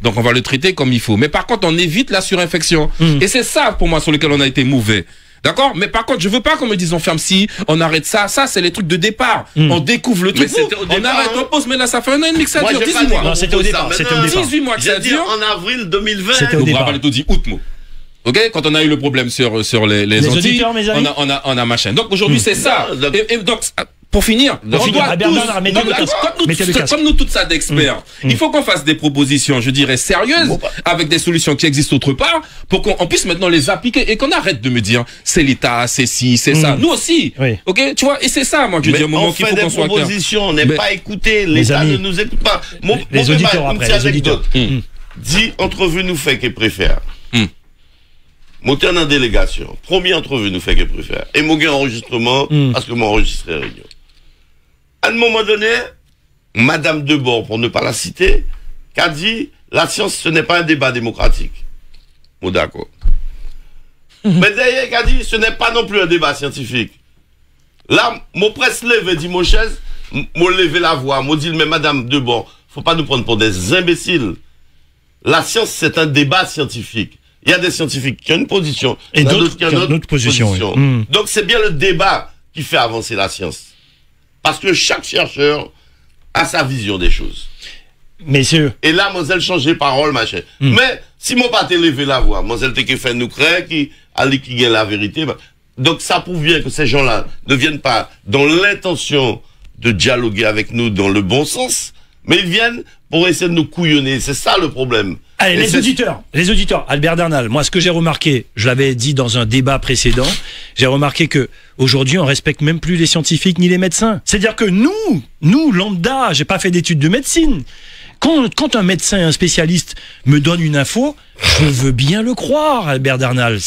Donc on va le traiter comme il faut. Mais par contre, on évite la surinfection. Et c'est ça pour moi sur lequel on a été mauvais. D'accord? Mais par contre, je veux pas qu'on me dise on ferme ci, on arrête ça. Ça, c'est les trucs de départ. On découvre le truc. On arrête, on pose, mais là, ça fait 1 an et demi que ça dure. 18 mois. Non, c'était au départ. 18 mois que ça dure. En avril 2020. C'était au départ. On dit août, moi. OK? Quand on a eu le problème sur les Antilles, on a machin. Donc aujourd'hui, c'est ça. Et donc, pour finir, comme nous toutes ça d'experts, il faut qu'on fasse des propositions, je dirais, sérieuses, avec des solutions qui existent autre part, pour qu'on puisse maintenant les appliquer et qu'on arrête de me dire, c'est l'État, c'est ci, c'est ça. Nous aussi. OK? Tu vois? Et c'est ça, moi, je dis, au moment qu'il faut qu'on soit clair. On fait des propositions, on n'est pas écouté, l'État ne nous écoute pas. Les auditeurs après, les auditeurs. Dit, entrevue nous fait qu'il préfère. Monter en délégation. Premier entrevue nous fait qu'il préfère. Et mon gars enregistrement, parce que moi enregistré réunion. À un moment donné, Madame Debord, pour ne pas la citer, qu'a dit, la science, ce n'est pas un débat démocratique. Bon, d'accord. Mais derrière, qu'a dit, ce n'est pas non plus un débat scientifique. Là, mon presse lève et dit, mon chaise, mon levé la voix, mon dit, mais Madame Debord, faut pas nous prendre pour des imbéciles. La science, c'est un débat scientifique. Il y a des scientifiques qui ont une position, et d'autres qui ont une autre position. Oui. Donc, c'est bien le débat qui fait avancer la science. Parce que chaque chercheur a sa vision des choses. Messieurs. Et là, Moselle changeait parole, machin. Mais, si mon pas levé la voix, Moselle t'es qui fait nous créer, qui gagne la vérité. Donc, ça prouve bien que ces gens-là ne viennent pas dans l'intention de dialoguer avec nous dans le bon sens, mais ils viennent pour essayer de nous couillonner. C'est ça le problème. Allez, les auditeurs, Albert Darnal, moi ce que j'ai remarqué, je l'avais dit dans un débat précédent, j'ai remarqué que aujourd'hui on respecte même plus les scientifiques ni les médecins. C'est-à-dire que nous lambda, j'ai pas fait d'études de médecine. Quand un médecin, un spécialiste me donne une info, je veux bien le croire, Albert Darnal.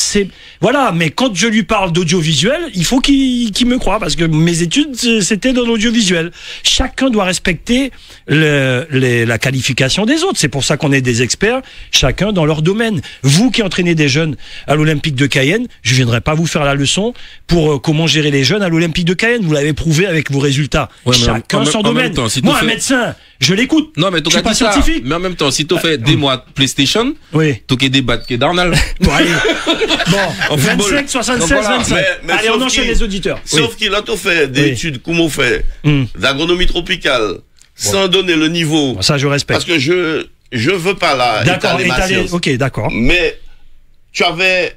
Voilà, mais quand je lui parle d'audiovisuel, il faut qu'il me croie, parce que mes études, c'était dans l'audiovisuel. Chacun doit respecter la qualification des autres. C'est pour ça qu'on est des experts, chacun dans leur domaine. Vous qui entraînez des jeunes à l'Olympique de Cayenne, je viendrai pas vous faire la leçon pour comment gérer les jeunes à l'Olympique de Cayenne. Vous l'avez prouvé avec vos résultats. Chacun son domaine. Moi, un médecin, je l'écoute. Non, mais je suis pas scientifique. Mais en même temps, si tu fais des mois de PlayStation, tu as des battes qui est Darnal. Bon, allez. Bon, 25, 76, voilà. 25. Mais allez, on enchaîne les auditeurs. Sauf qu'il a fait des études, comme on fait, d'agronomie tropicale, sans donner le niveau. Ça, je respecte. Parce que je veux pas là. D'accord, ok, d'accord. Mais tu avais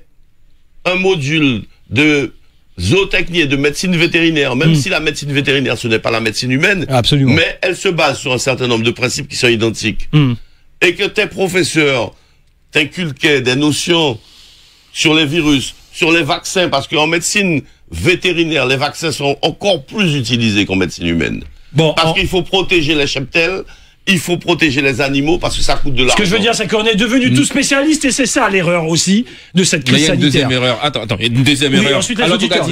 un module de zootechnie et de médecine vétérinaire, même si la médecine vétérinaire, ce n'est pas la médecine humaine. Absolument. Mais elle se base sur un certain nombre de principes qui sont identiques. Et que tes professeurs t'inculquaient des notions sur les virus, sur les vaccins, parce qu'en médecine vétérinaire, les vaccins sont encore plus utilisés qu'en médecine humaine. Bon, parce qu'il faut protéger les cheptels, il faut protéger les animaux, parce que ça coûte de l'argent. Ce que je veux dire, c'est qu'on est devenus tous spécialistes, et c'est ça l'erreur aussi de cette crise sanitaire. Il y a une deuxième erreur. Attends, il y a une deuxième erreur. Ensuite, les auditeurs.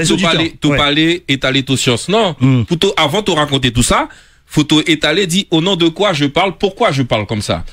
Tu parlais, étaler tes sciences. Non. Plutôt, avant de raconter tout ça, faut étaler, dire au nom de quoi je parle, pourquoi je parle comme ça.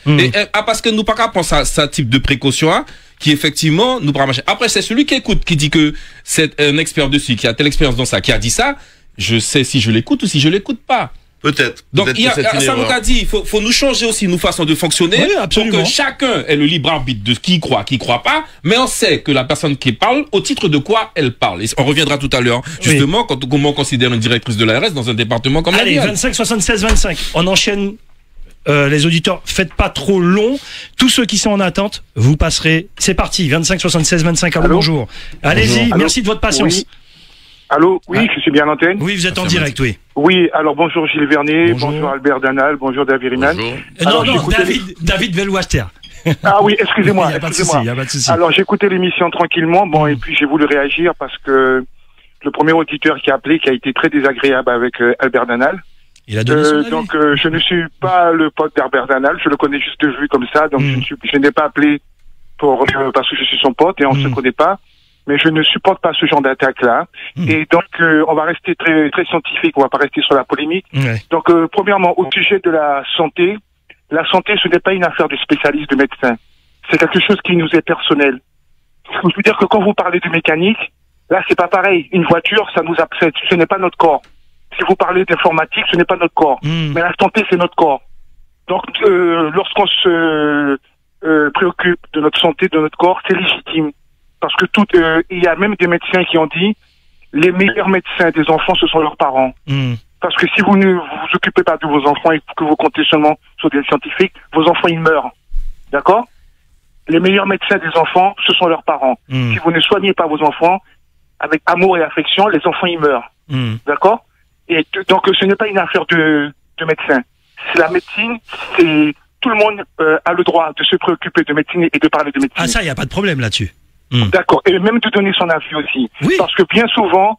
Parce que nous pas qu'à penser à ce type de précaution, hein, qui effectivement nous prend machin. Après, c'est celui qui écoute, qui dit que c'est un expert dessus, qui a telle expérience dans ça, qui a dit ça, je sais si je l'écoute ou si je l'écoute pas. Peut-être. Donc, il y a ça nous a dit, il faut nous changer aussi nos façons de fonctionner, pour que chacun ait le libre arbitre de qui croit pas, mais on sait que la personne qui parle, au titre de quoi elle parle. Et on reviendra tout à l'heure, justement, comment on considère une directrice de l'ARS dans un département comme Allez, 25 76 25. On enchaîne. Les auditeurs, faites pas trop long. Tous ceux qui sont en attente, vous passerez. C'est parti. 25 76 25. Allô, bonjour. Allez-y. Merci de votre patience. Oui. Allô, oui, je suis bien à l'antenne. Oui, vous êtes en direct, oui. Oui, alors bonjour Gilles Vernier, bonjour Albert Danal, bonjour David Riman. Non, David Velwaster. Ah oui, excusez-moi. Il n'y a pas de souci. Alors j'écoutais l'émission tranquillement, et puis j'ai voulu réagir parce que le premier auditeur qui a appelé, qui a été très désagréable avec Albert Danal. Il a donné son avis. Donc je ne suis pas le pote d'Albert Danal, je le connais juste de vue comme ça, donc je n'ai pas appelé parce que je suis son pote et on ne se connaît pas. Mais je ne supporte pas ce genre d'attaque-là. Et donc, on va rester très, très scientifique, on va pas rester sur la polémique. Donc, premièrement, au sujet de la santé, ce n'est pas une affaire de spécialistes, de médecins. C'est quelque chose qui nous est personnel. Je veux dire que quand vous parlez de mécanique, là, c'est pas pareil. Une voiture, ça nous upset. Ce n'est pas notre corps. Si vous parlez d'informatique, ce n'est pas notre corps. Mais la santé, c'est notre corps. Donc, lorsqu'on se préoccupe de notre santé, de notre corps, c'est légitime. Parce que il y a même des médecins qui ont dit, les meilleurs médecins des enfants, ce sont leurs parents. Parce que si vous ne vous occupez pas de vos enfants et que vous comptez seulement sur des scientifiques, vos enfants, ils meurent. D'accord? Les meilleurs médecins des enfants, ce sont leurs parents. Si vous ne soignez pas vos enfants avec amour et affection, les enfants, ils meurent. D'accord? Et donc, ce n'est pas une affaire de médecin. C'est la médecine, c'est tout le monde a le droit de se préoccuper de médecine et de parler de médecine. Ah ça, il n'y a pas de problème là-dessus. D'accord, et même de donner son avis aussi. Oui. Parce que bien souvent,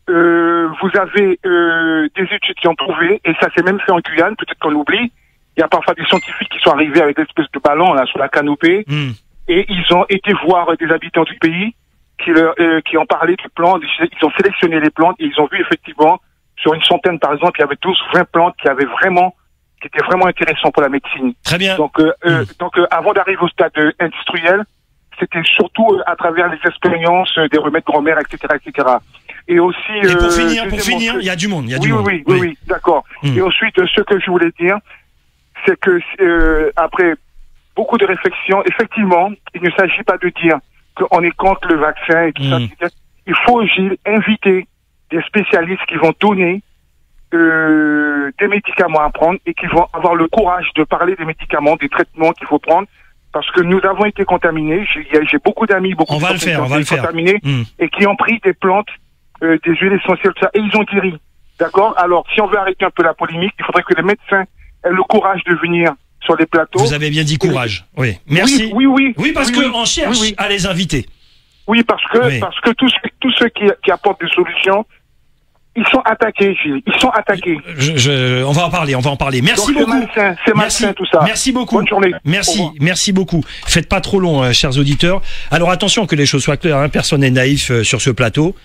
vous avez des études qui ont prouvé, et ça s'est même fait en Guyane, peut-être qu'on l'oublie, il y a parfois des scientifiques qui sont arrivés avec l'espèce de ballon là sur la canopée, et ils ont été voir des habitants du pays qui ont parlé de plantes, ils ont sélectionné les plantes, et ils ont vu effectivement, sur une centaine par exemple, il y avait 12 ou 20 plantes qui étaient vraiment intéressantes pour la médecine. Très bien. Donc, avant d'arriver au stade industriel, c'était surtout à travers les expériences des remèdes grand-mère, etc., etc. Et aussi. Et pour finir, il y a du monde, Oui, d'accord. Et ensuite, ce que je voulais dire, c'est que après beaucoup de réflexions, effectivement, il ne s'agit pas de dire qu'on est contre le vaccin et tout ça. Il faut, Gilles, inviter des spécialistes qui vont donner des médicaments à prendre et qui vont avoir le courage de parler des médicaments, des traitements qu'il faut prendre. Parce que nous avons été contaminés. J'ai beaucoup d'amis, beaucoup de personnes qui ont été contaminés et qui ont pris des plantes, des huiles essentielles, tout ça, et ils ont guéri. D'accord? Alors, si on veut arrêter un peu la polémique, il faudrait que les médecins aient le courage de venir sur les plateaux. Vous avez bien dit courage. Oui. Merci. Oui, parce qu'on cherche à les inviter. Oui, parce que tous ceux qui apportent des solutions, ils sont attaqués, Gilles. Ils sont attaqués. On va en parler. Merci beaucoup. C'est malsain tout ça. Merci beaucoup. Bonne journée. Merci beaucoup. Faites pas trop long, chers auditeurs. Alors attention que les choses soient claires. Personne n'est naïf sur ce plateau.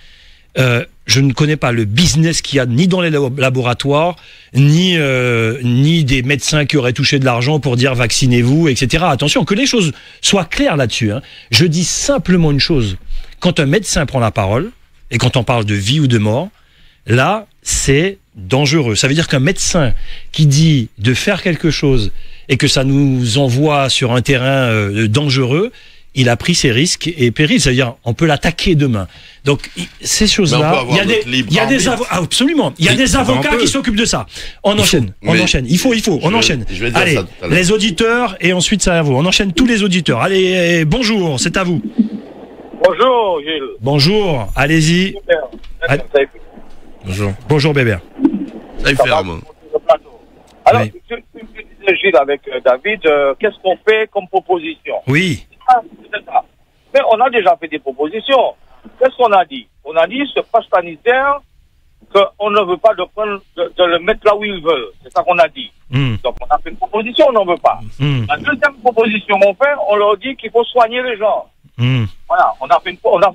Je ne connais pas le business qu'il y a ni dans les laboratoires, ni des médecins qui auraient touché de l'argent pour dire vaccinez-vous, etc. Attention, que les choses soient claires là-dessus. Je dis simplement une chose. Quand un médecin prend la parole, et quand on parle de vie ou de mort, là, c'est dangereux. Ça veut dire qu'un médecin qui dit de faire quelque chose et que ça nous envoie sur un terrain dangereux, il a pris ses risques et périls. C'est-à-dire, on peut l'attaquer demain. Donc, ces choses-là, il y a des avocats, absolument. Il y a des avocats qui s'occupent de ça. On enchaîne. On enchaîne. Allez, les auditeurs et ensuite ça à vous. On enchaîne tous les auditeurs. Allez, bonjour, c'est à vous. Bonjour, Gilles. Bonjour, allez-y. Bonjour, Bébert. Ça y fait, moi. Alors, je disais, Gilles, avec David, qu'est-ce qu'on fait comme proposition? Oui. C'est ça. Mais on a déjà fait des propositions. qu'est-ce qu'on a dit? On a dit, ce passe sanitaire, qu'on ne veut pas de le mettre là où ils veulent. C'est ça qu'on a dit. Donc, on a fait une proposition, on n'en veut pas. La deuxième proposition qu'on fait, on leur dit qu'il faut soigner les gens. Voilà, on a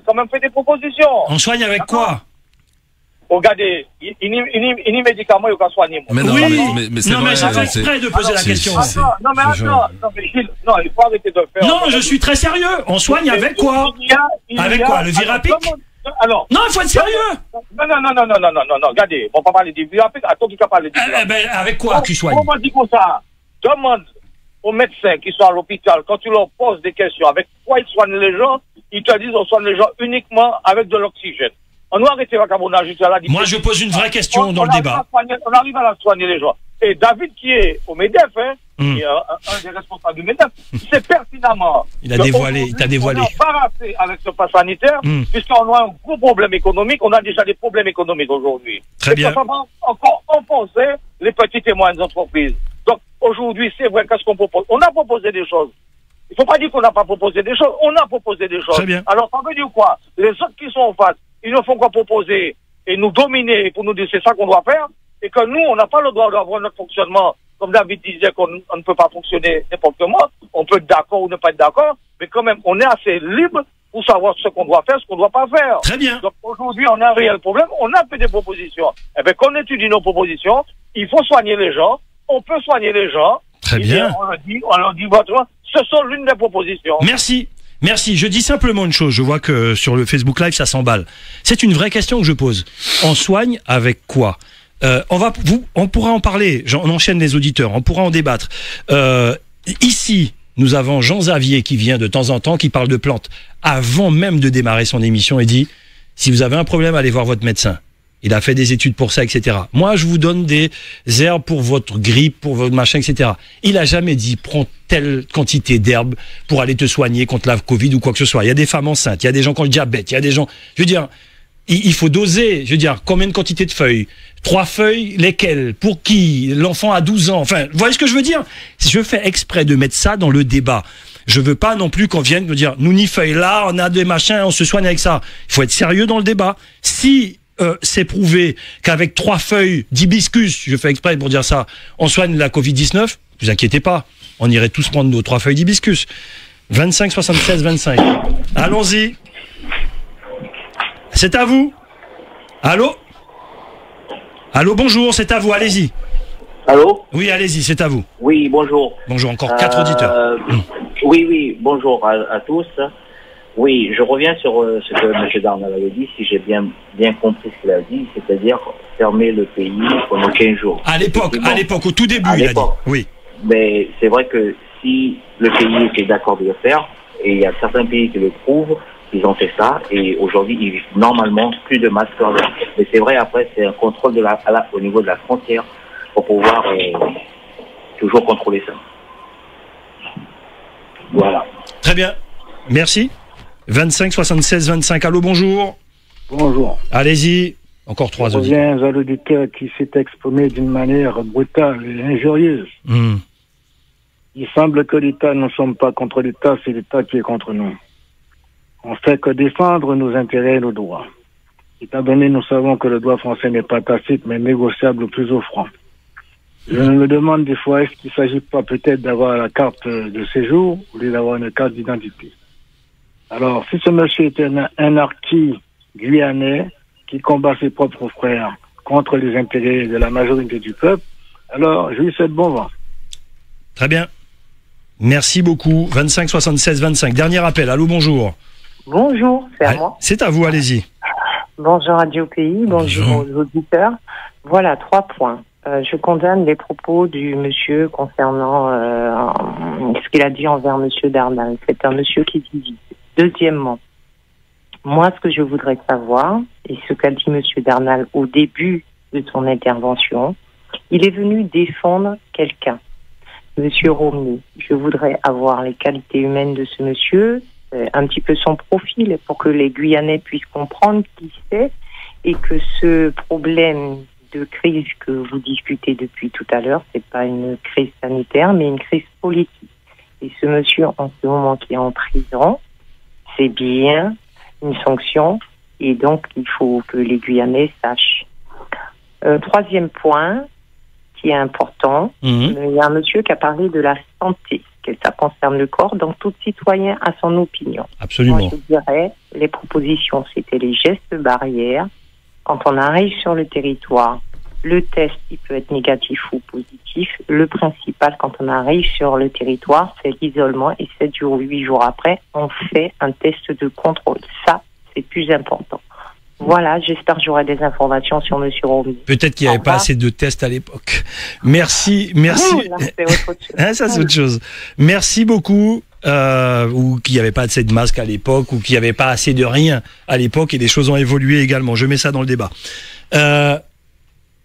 quand même fait des propositions. On soigne avec quoi? Regardez, il médicaments, il faut soigner. Mais non, oui, mais c'est non, mais j'ai fait exprès de poser la question. Non, il faut arrêter de faire. Non, je suis très sérieux. On soigne avec quoi? Avec quoi? Le Virapic? Alors. Non, il faut être sérieux. Non, regardez, on va pas parler du Virapic, attends qu'il va parler du Virapic. Ben, avec quoi tu soignes? On m'a dit comme ça. Demande aux médecins qui sont à l'hôpital, quand tu leur poses des questions, avec quoi ils soignent les gens, ils te disent on soigne les gens uniquement avec de l'oxygène. On doit arrêter la carbonage. Moi, je pose une vraie question dans le débat. On arrive à la soigner les gens. Et David, qui est au MEDEF, qui est un des responsables du MEDEF, c'est pertinemment. Il t'a dévoilé. On a embarrassé avec ce pass sanitaire, puisqu'on a un gros problème économique. On a déjà des problèmes économiques aujourd'hui. Très bien. Ça va encore enfoncer les petites et moyennes entreprises. Donc, aujourd'hui, c'est vrai, qu'est-ce qu'on propose? On a proposé des choses. Il ne faut pas dire qu'on n'a pas proposé des choses. On a proposé des choses. Très bien. Alors, ça veut dire quoi? Les autres qui sont en face, ils ne font qu'à proposer et nous dominer pour nous dire c'est ça qu'on doit faire, et que nous, on n'a pas le droit d'avoir notre fonctionnement. Comme David disait qu'on ne peut pas fonctionner n'importe comment, on peut être d'accord ou ne pas être d'accord, mais quand même, on est assez libre pour savoir ce qu'on doit faire, ce qu'on ne doit pas faire. Très bien. Donc aujourd'hui, on a un réel problème, on a fait des propositions. Eh bien, qu'on étudie nos propositions, il faut soigner les gens, on peut soigner les gens. Très bien. On leur dit, ce sont l'une des propositions. Merci. Merci. Je dis simplement une chose. Je vois que sur le Facebook Live, ça s'emballe. C'est une vraie question que je pose. On soigne avec quoi? On pourra en parler. On enchaîne les auditeurs. On pourra en débattre. Ici, nous avons Jean Xavier qui vient de temps en temps, qui parle de plantes. Avant même de démarrer son émission, il dit, si vous avez un problème, allez voir votre médecin. Il a fait des études pour ça, etc. Moi, je vous donne des herbes pour votre grippe, pour votre machin, etc. Il a jamais dit, prends telle quantité d'herbes pour aller te soigner contre la Covid ou quoi que ce soit. Il y a des femmes enceintes, il y a des gens qui ont le diabète, il y a des gens... Je veux dire, il faut doser. Je veux dire, combien de quantité de feuilles? 3 feuilles, lesquelles? Pour qui? L'enfant a 12 ans. Enfin, vous voyez ce que je veux dire? Je fais exprès de mettre ça dans le débat. Je veux pas non plus qu'on vienne nous dire, nous n'y feuilles là, on a des machins, on se soigne avec ça. Il faut être sérieux dans le débat. Si c'est prouvé qu'avec 3 feuilles d'hibiscus, je fais exprès pour dire ça, on soigne la Covid-19, ne vous inquiétez pas, on irait tous prendre nos 3 feuilles d'hibiscus. 25 76 25. Allons-y. C'est à vous. Allô? Allô, bonjour, c'est à vous, allez-y. Allô? Oui, allez-y, c'est à vous. Oui, bonjour. Bonjour, encore 4 auditeurs. Oui, bonjour à tous. Oui, je reviens sur ce que M. Darnal avait dit, si j'ai bien compris ce qu'il a dit, c'est-à-dire fermer le pays pendant 15 jours. À l'époque, au tout début, il a dit. Oui. Mais c'est vrai que si le pays était d'accord de le faire, et il y a certains pays qui le prouvent, ils ont fait ça, et aujourd'hui, il y a normalement plus de masques. Mais c'est vrai, après, c'est un contrôle au niveau de la frontière pour pouvoir toujours contrôler ça. Voilà. Très bien. Merci. 25 76 25. Allô, bonjour. Bonjour. Allez-y. Encore 3 auditeurs. Je reviens à l'auditeur qui s'est exprimé d'une manière brutale et injurieuse. Il semble que l'État, nous ne sommes pas contre l'État, c'est l'État qui est contre nous. On fait que défendre nos intérêts et nos droits. Étant donné, nous savons que le droit français n'est pas tacite, mais négociable au plus offrant. Je me demande des fois, est-ce qu'il ne s'agit pas peut-être d'avoir la carte de séjour au lieu d'avoir une carte d'identité? Alors, si ce monsieur est un harki guyanais qui combat ses propres frères contre les intérêts de la majorité du peuple, alors je lui souhaite bon vent. Très bien. Merci beaucoup. 25 76 25. Dernier appel. Allô, bonjour. Bonjour, c'est à moi. C'est à vous, allez-y. Bonjour Radio Pays, bonjour aux auditeurs. Voilà, 3 points. Je condamne les propos du monsieur concernant ce qu'il a dit envers monsieur Darnal. C'est un monsieur qui divise. Deuxièmement, moi, ce que je voudrais savoir, et ce qu'a dit monsieur Darnal au début de son intervention, il est venu défendre quelqu'un. Monsieur Romney, je voudrais avoir les qualités humaines de ce monsieur, un petit peu son profil, pour que les Guyanais puissent comprendre qui c'est, et que ce problème de crise que vous discutez depuis tout à l'heure, c'est pas une crise sanitaire, mais une crise politique. Et ce monsieur, en ce moment, qui est en prison, c'est bien une sanction Et donc, il faut que les Guyanais sachent. Troisième point, qui est important, il y a un monsieur qui a parlé de la santé, que ça concerne le corps, donc tout citoyen a son opinion. Absolument. Moi, je dirais, les propositions, c'était les gestes barrières. Quand on arrive sur le territoire, le test, il peut être négatif ou positif. Le principal, quand on arrive sur le territoire, c'est l'isolement, et 7 jours ou 8 jours après, on fait un test de contrôle. Ça, c'est plus important. Voilà, j'espère que j'aurai des informations sur M. Romney. Peut-être qu'il n'y avait pas assez de tests à l'époque. Merci. Non, là, c'est autre chose. Hein, ça, c'est autre chose. Merci beaucoup. Ou qu'il n'y avait pas assez de masques à l'époque, ou qu'il n'y avait pas assez de rien à l'époque, et des choses ont évolué également. Je mets ça dans le débat.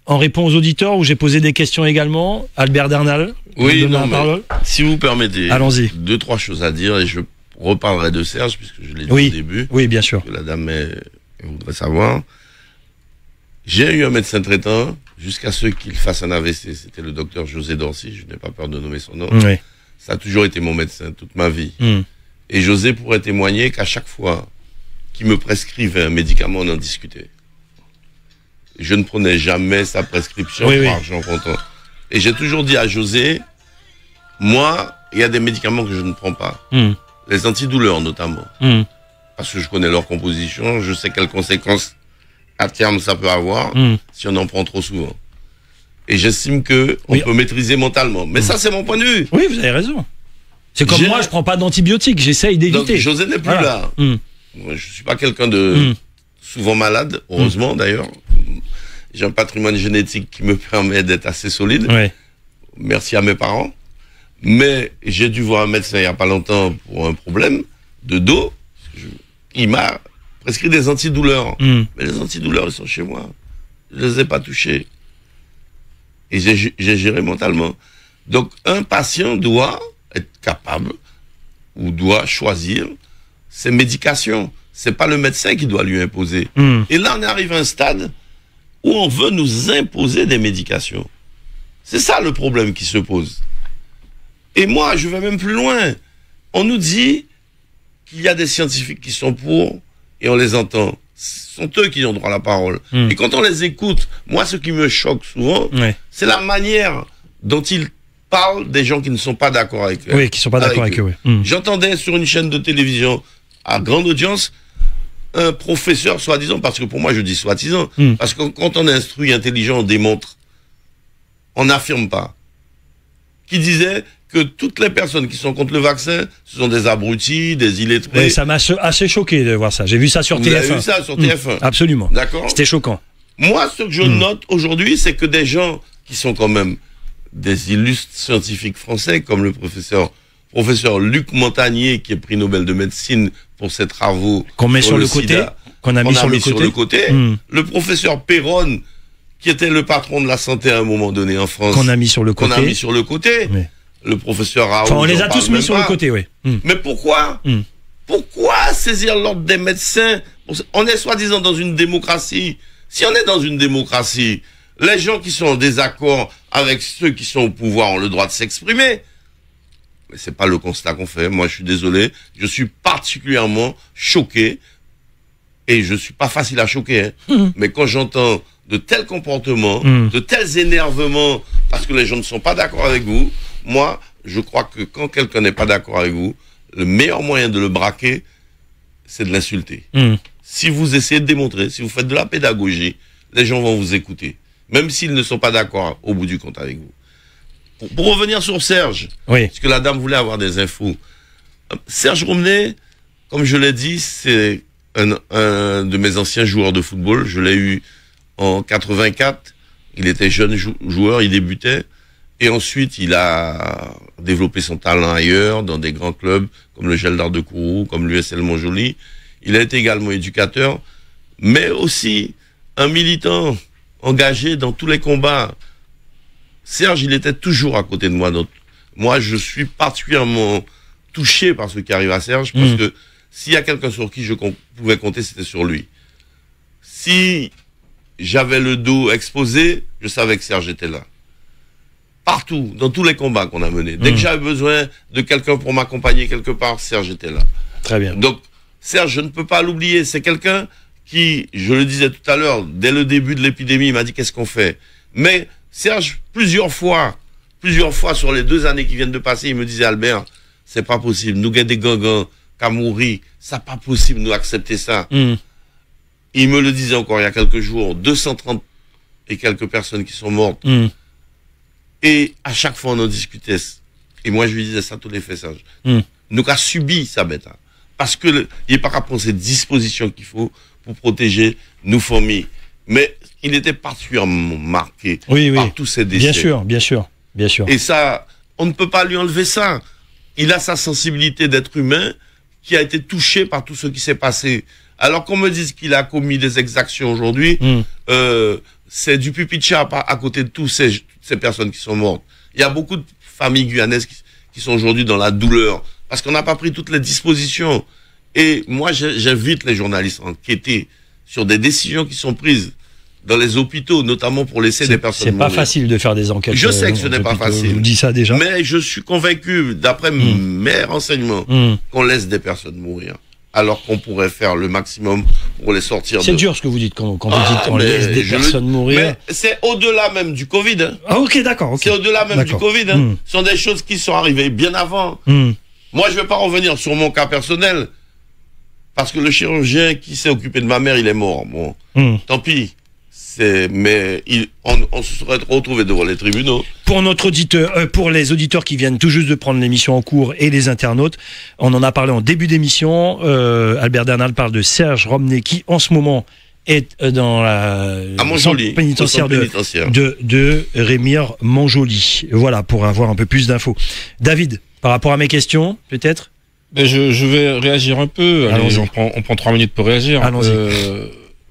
En réponse aux auditeurs, où j'ai posé des questions également, Albert Dernal. Oui, non, mais si vous permettez, allons-y. 2-3 choses à dire, et je reparlerai de Serge, puisque je l'ai dit au début. Oui, bien sûr. Que la dame voudrait savoir. J'ai eu un médecin traitant, jusqu'à ce qu'il fasse un AVC. C'était le docteur José Dorcy, je n'ai pas peur de nommer son nom. Oui. Ça a toujours été mon médecin, toute ma vie. Et José pourrait témoigner qu'à chaque fois qu'il me prescrivait un médicament, on en discutait. Je ne prenais jamais sa prescription pour argent comptant. Et j'ai toujours dit à José, moi, il y a des médicaments que je ne prends pas. Les antidouleurs notamment. Parce que je connais leur composition, je sais quelles conséquences à terme ça peut avoir si on en prend trop souvent. Et j'estime que on peut maîtriser mentalement. Mais ça, c'est mon point de vue. Oui, vous avez raison. C'est comme moi, je prends pas d'antibiotiques, j'essaye d'éviter. Donc José n'est plus là. Moi, je suis pas quelqu'un de souvent malade, heureusement d'ailleurs. J'ai un patrimoine génétique qui me permet d'être assez solide. Merci à mes parents. Mais j'ai dû voir un médecin il n'y a pas longtemps pour un problème de dos. Il m'a prescrit des antidouleurs. Mais les antidouleurs, ils sont chez moi. Je ne les ai pas touchés. Et j'ai géré mentalement. Donc, un patient doit être capable ou doit choisir ses médications. C'est pas le médecin qui doit lui imposer. Et là, on arrive à un stade où on veut nous imposer des médications. C'est ça le problème qui se pose. Et moi, je vais même plus loin. On nous dit qu'il y a des scientifiques qui sont pour, et on les entend. Ce sont eux qui ont droit à la parole. Et quand on les écoute, moi, ce qui me choque souvent, c'est la manière dont ils parlent des gens qui ne sont pas d'accord avec eux. Oui, qui ne sont pas d'accord avec eux. J'entendais sur une chaîne de télévision à grande audience un professeur, soi-disant, parce que pour moi, je dis soi-disant, parce que quand on instruit intelligent, on démontre, on n'affirme pas, qui disait que toutes les personnes qui sont contre le vaccin, ce sont des abrutis, des illettrés. Et ça m'a assez choqué de voir ça. J'ai vu ça sur TF1. Vous avez vu ça sur TF1 Absolument. D'accord. C'était choquant. Moi, ce que je note aujourd'hui, c'est que des gens qui sont quand même des illustres scientifiques français, comme le professeur Luc Montagnier, qui est prix Nobel de médecine pour ses travaux qu'on met sur le côté, qu'on a mis sur le côté. Le professeur Perron, qui était le patron de la santé à un moment donné en France, qu'on a mis sur le côté. Oui. Le professeur Raoult. Enfin, on les a tous mis sur le côté, oui. Mais pourquoi Pourquoi saisir l'ordre des médecins? On est soi-disant dans une démocratie. Si on est dans une démocratie, les gens qui sont en désaccord avec ceux qui sont au pouvoir ont le droit de s'exprimer. Mais c'est pas le constat qu'on fait. Moi, je suis désolé. Je suis particulièrement choqué. Et je suis pas facile à choquer. Mais quand j'entends de tels comportements, de tels énervements, parce que les gens ne sont pas d'accord avec vous, moi, je crois que quand quelqu'un n'est pas d'accord avec vous, le meilleur moyen de le braquer, c'est de l'insulter. Si vous essayez de démontrer, si vous faites de la pédagogie, les gens vont vous écouter. Même s'ils ne sont pas d'accord au bout du compte avec vous. Pour revenir sur Serge, parce que la dame voulait avoir des infos. Serge Romney, comme je l'ai dit, c'est un de mes anciens joueurs de football. Je l'ai eu en 84. Il était jeune joueur, il débutait. Et ensuite, il a développé son talent ailleurs, dans des grands clubs, comme le Gel d'Art de Kourou, comme l'USL Montjoly. Il a été également éducateur, mais aussi un militant engagé dans tous les combats. Serge, il était toujours à côté de moi. Donc, moi, je suis particulièrement touché par ce qui arrive à Serge, parce que s'il y a quelqu'un sur qui je pouvais compter, c'était sur lui. Si j'avais le dos exposé, je savais que Serge était là. Partout, dans tous les combats qu'on a menés. Dès que j'avais besoin de quelqu'un pour m'accompagner quelque part, Serge était là. Très bien. Donc, Serge, je ne peux pas l'oublier. C'est quelqu'un qui, je le disais tout à l'heure, dès le début de l'épidémie, il m'a dit qu'est-ce qu'on fait. Mais Serge, plusieurs fois sur les 2 années qui viennent de passer, il me disait Albert, c'est pas possible. Nous gagnons des gangans, qu'à mourir, c'est pas possible nous accepter ça. Il me le disait encore il y a quelques jours, 230 et quelques personnes qui sont mortes. Et à chaque fois on en discutait. Et moi je lui disais ça tous les faits Serge. Nous avons subi ça bête. Parce que il n'est pas qu'à prendre ces dispositions qu'il faut pour protéger nos familles. Mais il était particulièrement marqué par tous ces décès. Bien sûr. Et ça, on ne peut pas lui enlever ça. Il a sa sensibilité d'être humain qui a été touché par tout ce qui s'est passé. Alors qu'on me dise qu'il a commis des exactions aujourd'hui, c'est du pipi de chat à côté de tous ces personnes qui sont mortes. Il y a beaucoup de familles guyanaises qui sont aujourd'hui dans la douleur parce qu'on n'a pas pris toutes les dispositions. Et moi, j'invite les journalistes à enquêter sur des décisions qui sont prises dans les hôpitaux, notamment pour laisser des personnes mourir. C'est pas facile de faire des enquêtes. Je sais que ce n'est pas facile. Je vous dis ça déjà. Mais je suis convaincu, d'après mes renseignements, qu'on laisse des personnes mourir. Alors qu'on pourrait faire le maximum pour les sortir. C'est dur ce que vous dites quand vous dites qu'on laisse des personnes mourir. Mais c'est au-delà même du Covid. Hein. Ah ok, d'accord. C'est au-delà même du Covid. Hein. Ce sont des choses qui sont arrivées bien avant. Moi, je ne vais pas revenir sur mon cas personnel. Parce que le chirurgien qui s'est occupé de ma mère, il est mort. Bon, tant pis. Mais on se serait retrouvé devant les tribunaux. Pour notre auditeur, pour les auditeurs qui viennent tout juste de prendre l'émission en cours et les internautes, on en a parlé en début d'émission. Albert Dernal parle de Serge Romney qui, en ce moment, est dans la centre pénitentiaire de Rémire-Montjoly. Voilà, pour avoir un peu plus d'infos. David, par rapport à mes questions, peut-être? Je vais réagir un peu. Allez, on prend 3 minutes pour réagir. Allons-y.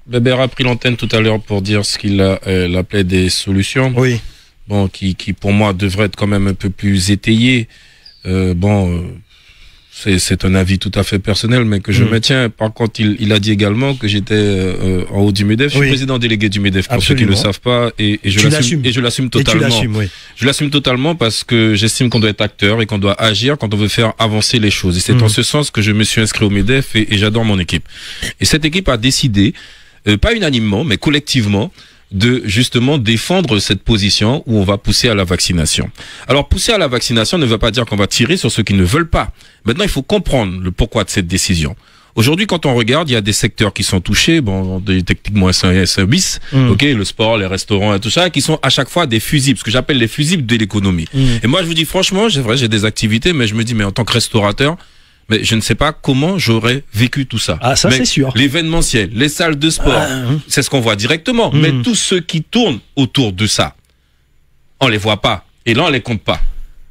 Bébert a pris l'antenne tout à l'heure pour dire ce qu'il appelait des solutions. Oui. Bon, qui pour moi devraient être quand même un peu plus étayées. C'est un avis tout à fait personnel, mais que je maintiens. Par contre, il a dit également que j'étais en haut du MEDEF. Je suis président délégué du MEDEF, pour ceux qui ne le savent pas, et je l'assume totalement. Je l'assume totalement parce que j'estime qu'on doit être acteur et qu'on doit agir quand on veut faire avancer les choses. Et c'est en ce sens que je me suis inscrit au MEDEF et j'adore mon équipe. Et cette équipe a décidé, pas unanimement, mais collectivement, de justement défendre cette position où on va pousser à la vaccination. Alors pousser à la vaccination ne veut pas dire qu'on va tirer sur ceux qui ne veulent pas. Maintenant, il faut comprendre le pourquoi de cette décision. Aujourd'hui, quand on regarde, il y a des secteurs qui sont touchés, bon, techniquement S1 bis, ok, le sport, les restaurants et tout ça, qui sont à chaque fois des fusibles, ce que j'appelle les fusibles de l'économie. Et moi, je vous dis franchement, c'est vrai, j'ai des activités, mais je me dis, mais en tant que restaurateur, mais je ne sais pas comment j'aurais vécu tout ça. Ah, ça c'est sûr. L'événementiel, les salles de sport, c'est ce qu'on voit directement. Mais tous ceux qui tournent autour de ça, on les voit pas. Et là, on les compte pas.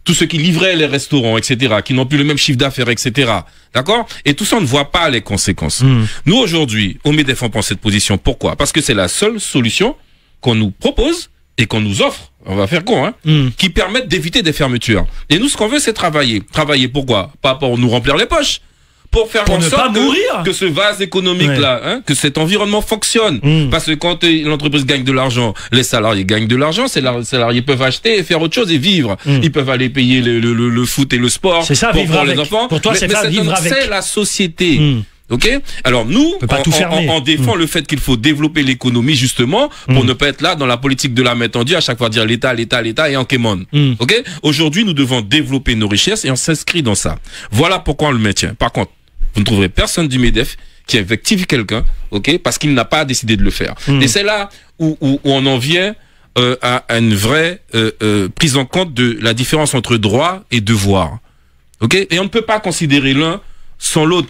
Tous ceux qui livraient les restaurants, etc., qui n'ont plus le même chiffre d'affaires, etc. D'accord? Et tout ça, on ne voit pas les conséquences. Nous, aujourd'hui, au MEDEF, on prend cette position. Pourquoi? Parce que c'est la seule solution qu'on nous propose et qu'on nous offre, on va faire con, qui permettent d'éviter des fermetures. Et nous, ce qu'on veut, c'est travailler. Travailler pourquoi? Pas pour nous remplir les poches. Pour faire en sorte que ce vase économique-là, que cet environnement fonctionne. Parce que quand l'entreprise gagne de l'argent, les salariés gagnent de l'argent, les salariés peuvent acheter et faire autre chose et vivre. Ils peuvent aller payer le foot et le sport pour les enfants. Pour toi, c'est la société. Ok? Alors nous, on défend le fait qu'il faut développer l'économie justement pour ne pas être là dans la politique de la main tendue, à chaque fois dire l'État et en Kémon. Ok? Aujourd'hui, nous devons développer nos richesses et on s'inscrit dans ça. Voilà pourquoi on le maintient. Par contre, vous ne trouverez personne du MEDEF qui invective quelqu'un, ok? Parce qu'il n'a pas décidé de le faire. Et c'est là où on en vient à une vraie prise en compte de la différence entre droit et devoir. Ok? Et on ne peut pas considérer l'un sans l'autre.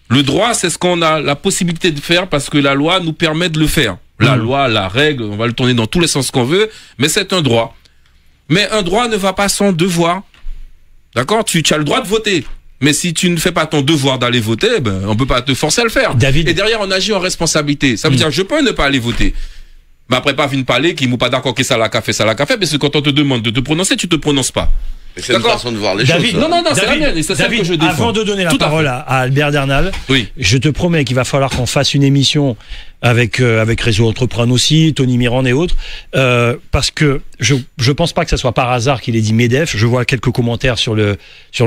Le droit, c'est ce qu'on a la possibilité de faire parce que la loi nous permet de le faire. La loi, la règle, on va le tourner dans tous les sens qu'on veut, mais c'est un droit. Mais un droit ne va pas sans devoir. D'accord? Tu as le droit de voter. Mais si tu ne fais pas ton devoir d'aller voter, on peut pas te forcer à le faire. David. Et derrière, on agit en responsabilité. Ça veut dire, je peux ne pas aller voter. Mais après, pas venir parler, qui m'ont pas d'accord que ça la café, parce que quand on te demande de te prononcer, tu te prononces pas. C'est une façon de voir les choses. Non, c'est la mienne, et c'est celle que je défends. Avant de donner la parole à Albert Dernal, je te promets qu'il va falloir qu'on fasse une émission avec Réseau Entreprendre aussi, Tony Mirand et autres, parce que je pense pas que ça soit par hasard qu'il ait dit MEDEF. Je vois quelques commentaires sur le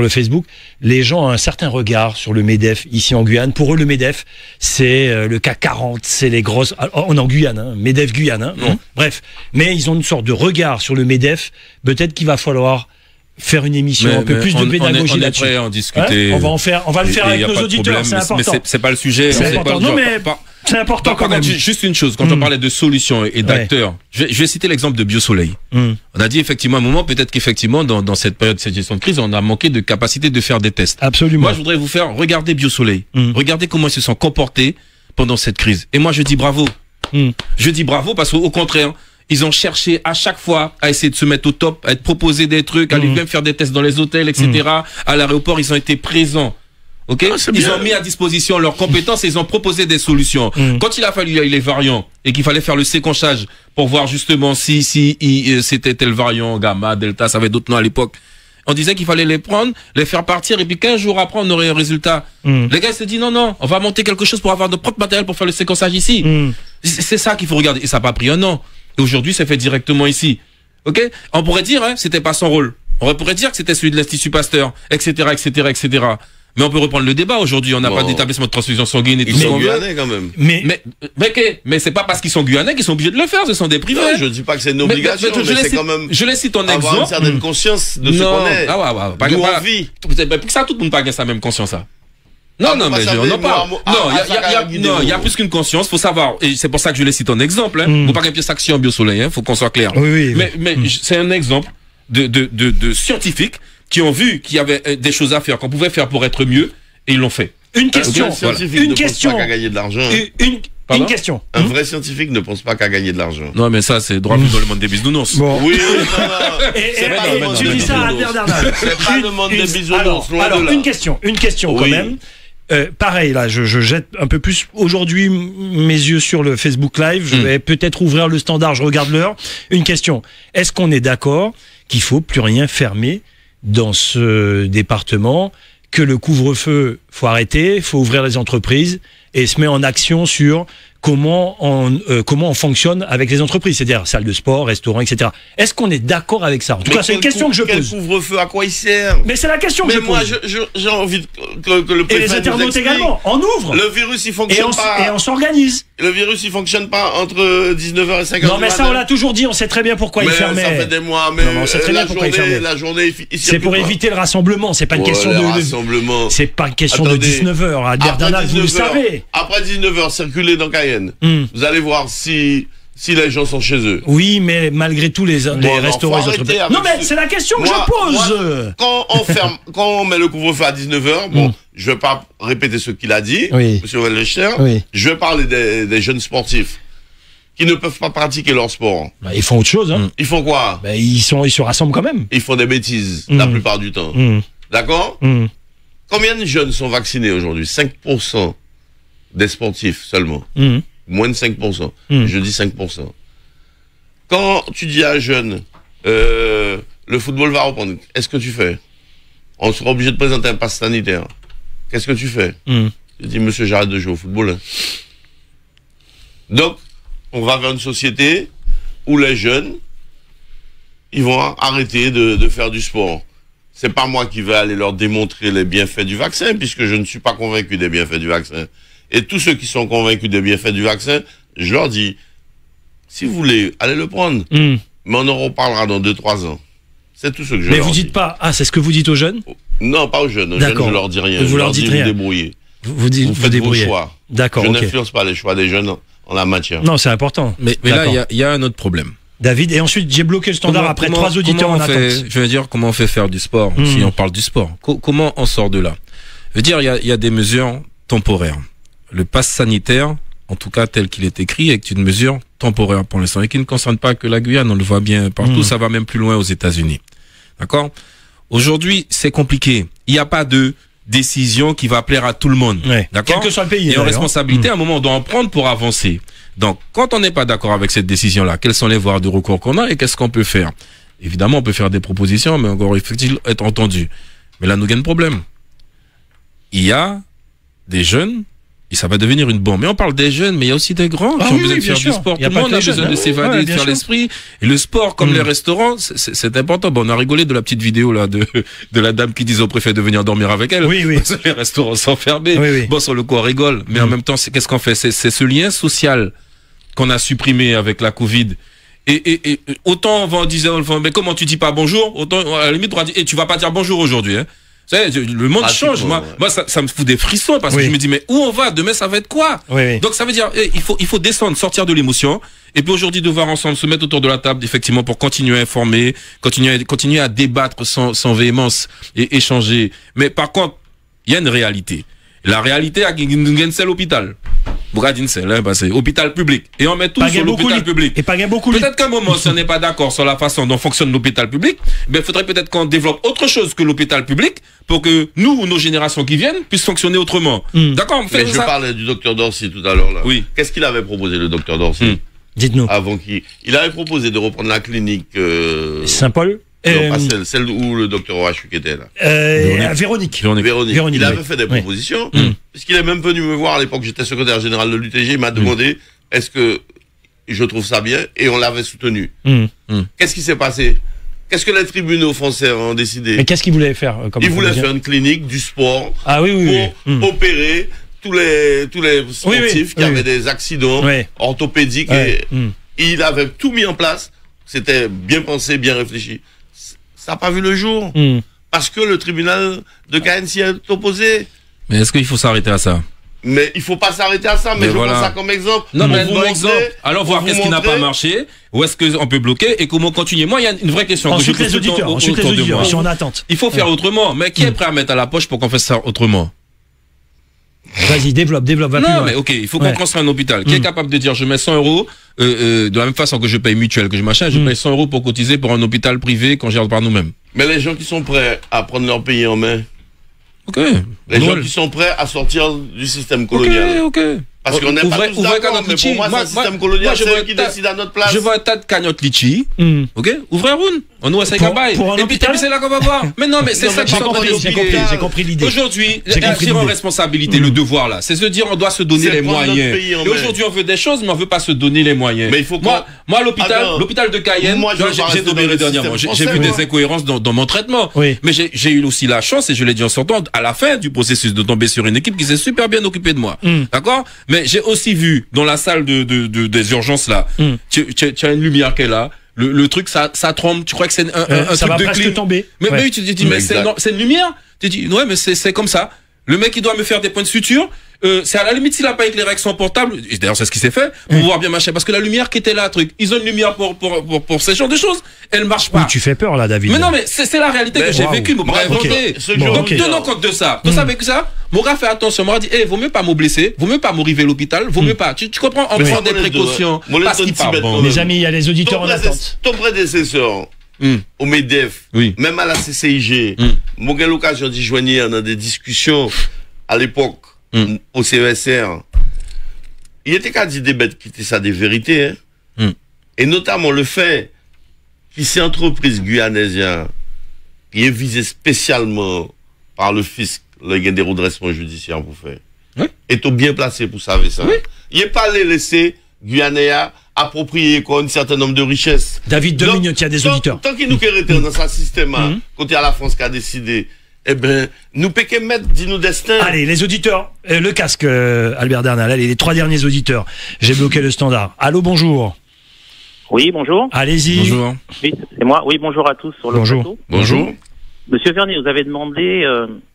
Facebook. Les gens ont un certain regard sur le MEDEF ici en Guyane. Pour eux, le MEDEF, c'est le CAC 40, c'est les grosses... On est en Guyane, hein, MEDEF Guyane. Hein, bon, bref, mais ils ont une sorte de regard sur le MEDEF. Peut-être qu'il va falloir faire une émission un peu plus de pédagogie là-dessus. On est prêt à en discuter. Hein, on va le faire avec nos auditeurs, c'est important. Mais c'est pas le sujet. C'est important. Non, mais c'est important quand même. Juste une chose, quand on parlait de solutions et d'acteurs, je vais citer l'exemple de Biosoleil. On a dit effectivement à un moment, peut-être qu'effectivement dans cette période, cette gestion de crise, on a manqué de capacité de faire des tests. Absolument. Moi, je voudrais vous faire regarder Biosoleil. Regardez comment ils se sont comportés pendant cette crise. Et moi, je dis bravo. Je dis bravo parce qu'au contraire, ils ont cherché à chaque fois à essayer de se mettre au top, à être proposés des trucs, à aller même faire des tests dans les hôtels, etc. À l'aéroport, ils ont été présents. Ok, ils ont mis à disposition leurs compétences et ils ont proposé des solutions. Quand il a fallu les variants et qu'il fallait faire le séquençage pour voir justement si c'était tel variant, gamma, delta, ça avait d'autres noms à l'époque. On disait qu'il fallait les prendre, les faire partir et puis 15 jours après on aurait un résultat. Les gars se disent non, on va monter quelque chose pour avoir de propre matériel pour faire le séquençage ici. C'est ça qu'il faut regarder et ça n'a pas pris un an. Et aujourd'hui, c'est fait directement ici. Ok? On pourrait dire, hein, c'était pas son rôle. On pourrait dire que c'était celui de l'Institut Pasteur, etc., etc., etc. Mais on peut reprendre le débat. Aujourd'hui, on n'a pas d'établissement de transfusion sanguine et tout ça. Ils sont guyanais quand même. Mais c'est pas parce qu'ils sont guyanais qu'ils sont obligés de le faire. Ce sont des privés. Non, je dis pas que c'est une obligation, mais c'est quand même. Je les cite en exemple. Avoir une certaine conscience de ce qu'on est. D'où on vit. Pour ça, tout le monde n'a pas sa même conscience, ça. Non, mais on en parle. Non, il y a plus qu'une conscience, faut savoir. Et c'est pour ça que je les cite en exemple, hein. Faut pas qu'un pièce action en Biosoleil, hein. Faut qu'on soit clair. Mais c'est un exemple de scientifiques qui ont vu qu'il y avait des choses à faire, qu'on pouvait faire pour être mieux, et ils l'ont fait. Une question. Une question. Pas qu'à gagner de l'argent. Une question. Un vrai scientifique ne pense pas qu'à gagner de l'argent. Non, mais ça, c'est droit vu dans le monde des bisounours. Bon. Oui, tu dis ça à Albert Dernal. C'est pas le monde des bisounours. Alors, une question quand même. Pareil, là, je jette un peu plus aujourd'hui mes yeux sur le Facebook Live. Je vais peut-être ouvrir le standard, je regarde l'heure. Une question. Est-ce qu'on est d'accord qu'il faut plus rien fermer dans ce département, que le couvre-feu, faut arrêter, faut ouvrir les entreprises et se met en action sur comment on fonctionne avec les entreprises, c'est-à-dire salles de sport, restaurants, etc. Est-ce qu'on est d'accord avec ça? En tout cas, c'est une question que je pose. Quel couvre-feu, à quoi il sert? Mais c'est la question que je pose. Mais moi, j'ai envie que le préfet et les internautes également, on ouvre. Le virus, il fonctionne pas. Et on s'organise. Le virus, il fonctionne pas entre 19h et 5h. Non, mais ça, on l'a toujours dit, on sait très bien pourquoi il fermait. Ça fait des mois, mais on sait très bien pourquoi il fermait. La journée, c'est pour éviter le rassemblement, c'est pas une question de rassemblement. C'est pas une question de 19h. À Dernal, vous le savez. Après 19h, circuler dans Cayenne. Vous allez voir si les gens sont chez eux. Oui, mais malgré tout, les restaurants... Non, mais c'est la question que je pose. Quand on met le couvre-feu à 19h, bon, je vais pas répéter ce qu'il a dit, monsieur Wellechter, je vais parler des jeunes sportifs qui ne peuvent pas pratiquer leur sport. Bah, ils font autre chose, hein. Ils font quoi? Bah, ils se rassemblent quand même. Ils font des bêtises, la plupart du temps. D'accord? Combien de jeunes sont vaccinés aujourd'hui? 5% des sportifs seulement. Moins de 5%. Je dis 5%. Quand tu dis à un jeune, le football va reprendre, qu'est-ce que tu fais? On sera obligé de présenter un pass sanitaire. Qu'est-ce que tu fais? Je dis, monsieur, j'arrête de jouer au football. Hein. Donc, on va vers une société où les jeunes, ils vont arrêter de faire du sport. C'est pas moi qui vais aller leur démontrer les bienfaits du vaccin, puisque je ne suis pas convaincu des bienfaits du vaccin. Et tous ceux qui sont convaincus des bienfaits du vaccin, je leur dis, si vous voulez, allez le prendre. Mais on en reparlera dans 2-3 ans. C'est tout ce que je leur dis. Mais vous dites pas, c'est ce que vous dites aux jeunes? Non, pas aux jeunes. Aux jeunes, je leur dis rien. Vous leur dites rien. Vous débrouillez. Vous faites vos choix. D'accord, je n'influence pas les choix des jeunes en la matière. Non, c'est important. Mais là, il y a un autre problème. David, et ensuite j'ai bloqué le standard après 3 auditeurs en attente. Je veux dire, comment on fait faire du sport, si on parle du sport. Comment on sort de là? Je veux dire, il y a des mesures temporaires. Le pass sanitaire, en tout cas tel qu'il est écrit, est une mesure temporaire pour l'instant et qui ne concerne pas que la Guyane, on le voit bien partout, ça va même plus loin aux États-Unis. D'accord? Aujourd'hui, c'est compliqué. Il n'y a pas de décision qui va plaire à tout le monde. D'accord? Quel que soit le pays. Et en responsabilité, à un moment, on doit en prendre pour avancer. Donc, quand on n'est pas d'accord avec cette décision-là, quelles sont les voies de recours qu'on a et qu'est-ce qu'on peut faire? Évidemment, on peut faire des propositions, mais encore faut-il être entendu. Mais là, nous gagnons problème. Il y a des jeunes, et ça va devenir une bombe. Mais on parle des jeunes, mais il y a aussi des grands qui ont besoin de faire du sport. Tout le monde a besoin de s'évader, de faire l'esprit. Et le sport, comme les restaurants, c'est important. Bon, on a rigolé de la petite vidéo là de la dame qui disait au préfet de venir dormir avec elle. Oui, oui. Parce que les restaurants sont fermés. Oui, oui. Bon, sur le coup, on rigole. Mais en même temps, qu'est-ce qu'on fait? C'est ce lien social qu'on a supprimé avec la Covid. Et autant on va en disant, mais comment tu dis pas bonjour? Autant, à la limite, on va dire, tu vas pas dire bonjour aujourd'hui, hein. Vous savez, le monde change. Moi, ça me fout des frissons parce que je me dis, mais où on va? Demain, ça va être quoi? Donc, ça veut dire, il faut descendre, sortir de l'émotion. Et puis aujourd'hui, devoir ensemble se mettre autour de la table, effectivement, pour continuer à informer, continuer à débattre sans véhémence et échanger. Mais par contre, il y a une réalité. La réalité, c'est l'hôpital. C'est hôpital public. Et on met tout sur l'hôpital public. Et pas beaucoup. Peut-être qu'à un moment, si on n'est pas d'accord sur la façon dont fonctionne l'hôpital public, il faudrait peut-être qu'on développe autre chose que l'hôpital public pour que nous ou nos générations qui viennent puissent fonctionner autrement. D'accord, on fait ça. Je parlais du docteur Dorcy tout à l'heure là. Oui. Qu'est-ce qu'il avait proposé le docteur Dorcy? Dites-nous. Avant il avait proposé de reprendre la clinique Saint-Paul. Non, pas celle où le docteur Ouachuk était là. Véronique. Il avait fait des propositions, puisqu'il est même venu me voir à l'époque, j'étais secrétaire général de l'UTG, il m'a demandé est-ce que je trouve ça bien, et on l'avait soutenu. Qu'est-ce qui s'est passé? Qu'est-ce que les tribunaux français ont décidé? Mais qu'est-ce qu'ils voulaient faire Ils voulaient faire une clinique du sport pour opérer tous les sportifs qui avaient des accidents orthopédiques, et il avait tout mis en place. C'était bien pensé, bien réfléchi. Ça n'a pas vu le jour. Parce que le tribunal de Cayenne s'y est opposé. Mais est-ce qu'il faut s'arrêter à ça? Mais il ne faut pas s'arrêter à ça, mais je prends ça comme exemple. Non, mais bon exemple. Alors, voir qu'est-ce qui n'a pas marché, où est-ce qu'on peut bloquer et comment continuer. Moi, il y a une vraie question que je pose autour de moi. Je suis en attente. Il faut faire autrement. Mais qui est prêt à mettre à la poche pour qu'on fasse ça autrement? Vas-y, développe, va plus loin. Non, mais ok, il faut qu'on construise un hôpital qui est capable de dire je mets 100 euros, de la même façon que je paye mutuelle, que je machin, je paye 100 euros pour cotiser pour un hôpital privé qu'on gère par nous-mêmes. Mais les gens qui sont prêts à prendre leur pays en main. Ok. Les gens qui sont prêts à sortir du système colonial. Ok. Parce qu'on n'est pas tous d'accord, mais pour moi, c'est un système colonial, c'est eux qui décident à notre place. Je vois un tas de cagnottes litchi, ok? Ouvrez un round. On nous a ça et puis c'est là qu'on va voir. Mais non, mais c'est ça que j'ai compris l'idée. Aujourd'hui, la responsabilité, le devoir là, c'est se dire on doit se donner les moyens. Et aujourd'hui, on veut des choses, mais on veut pas se donner les moyens. Mais il faut moi, l'hôpital de Cayenne, j'ai toléré dernièrement. J'ai vu des incohérences dans mon traitement. Mais j'ai eu aussi la chance, et je l'ai dit en sortant, à la fin du processus, de tomber sur une équipe qui s'est super bien occupée de moi. D'accord? Mais j'ai aussi vu dans la salle des urgences là, tu as une lumière qui est là. Le truc, ça tremble. Tu crois que c'est un truc va de presque tomber. Mais tu te dis, mais c'est une lumière. Tu dis, ouais, mais c'est comme ça. Le mec, il doit me faire des points de suture. C'est à la limite s'il a pas éclairé avec son portable. D'ailleurs, c'est ce qui s'est fait pour voir bien machin. Parce que la lumière qui était là, truc, ils ont une lumière pour ce genre de choses. Elle marche pas. Oui, tu fais peur là, David. Mais non, mais c'est la réalité que j'ai vécue. Mon frère inventé. Donc tenons compte de ça. Tout ça avec ça. Mon gars fait attention. Mon gars dit, vaut mieux pas me blesser, vaut mieux pas m'arriver à l'hôpital, vaut mieux pas. Tu comprends? On prend des précautions. Parce qu'il parle. Mes amis, il y a les auditeurs en attente. Ton prédécesseur. Au MEDEF, même à la CCIG, mon gars l'occasion d'y joindre dans des discussions à l'époque au CESR. Il était qu'à dire des bêtes qui étaient ça des vérités, et notamment le fait que ces entreprises guyanaises qui est visée spécialement par le fisc, le gain des redressements judiciaires pour faire, est bien placé pour savoir ça. Il n'est pas les laisser Guyanais approprier un certain nombre de richesses. David, 2 minutes, il y a des auditeurs. Tant qu'il nous était dans ce système, côté à la France qui a décidé, eh ben, nous péquons mettre, dis-nous destin. Allez, les auditeurs, le casque, Albert Dernal, allez, les 3 derniers auditeurs. J'ai bloqué le standard. Allô, bonjour. Oui, bonjour. Allez-y. Bonjour. Oui, c'est moi. Oui, bonjour à tous sur le plateau. Bonjour. Monsieur Vernier, vous avez demandé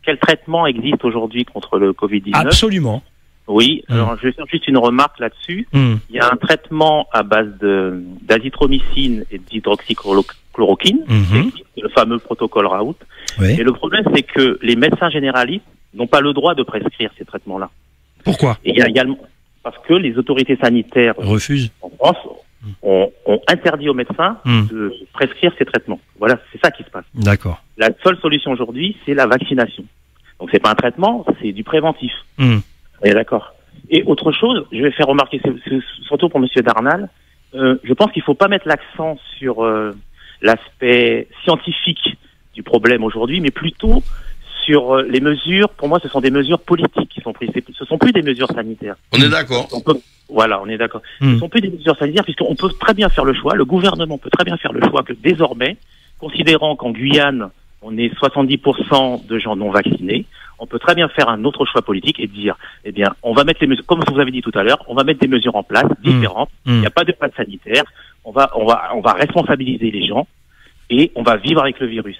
quel traitement existe aujourd'hui contre le Covid-19. Absolument. Oui, alors je vais faire juste une remarque là-dessus. Il y a un traitement à base d'azithromycine et d'hydroxychloroquine, le fameux protocole Raoult. Et le problème, c'est que les médecins généralistes n'ont pas le droit de prescrire ces traitements-là. Pourquoi? Et il y a également parce que les autorités sanitaires refusent en France ont interdit aux médecins de prescrire ces traitements. Voilà, c'est ça qui se passe. D'accord. La seule solution aujourd'hui, c'est la vaccination. Donc c'est pas un traitement, c'est du préventif. Oui, d'accord. Et autre chose, je vais faire remarquer, surtout pour Monsieur Darnal, je pense qu'il faut pas mettre l'accent sur l'aspect scientifique du problème aujourd'hui, mais plutôt sur les mesures. Pour moi, ce sont des mesures politiques qui sont prises. Ce sont plus des mesures sanitaires. On est d'accord. Voilà, on est d'accord. Ce ne sont plus des mesures sanitaires puisqu'on peut très bien faire le choix, le gouvernement peut très bien faire le choix que désormais, considérant qu'en Guyane, on est 70% de gens non vaccinés, on peut très bien faire un autre choix politique et dire, eh bien, on va mettre les mesures, comme vous avez dit tout à l'heure, on va mettre des mesures en place différentes. Il n'y a pas de passe sanitaire. On va responsabiliser les gens et on va vivre avec le virus.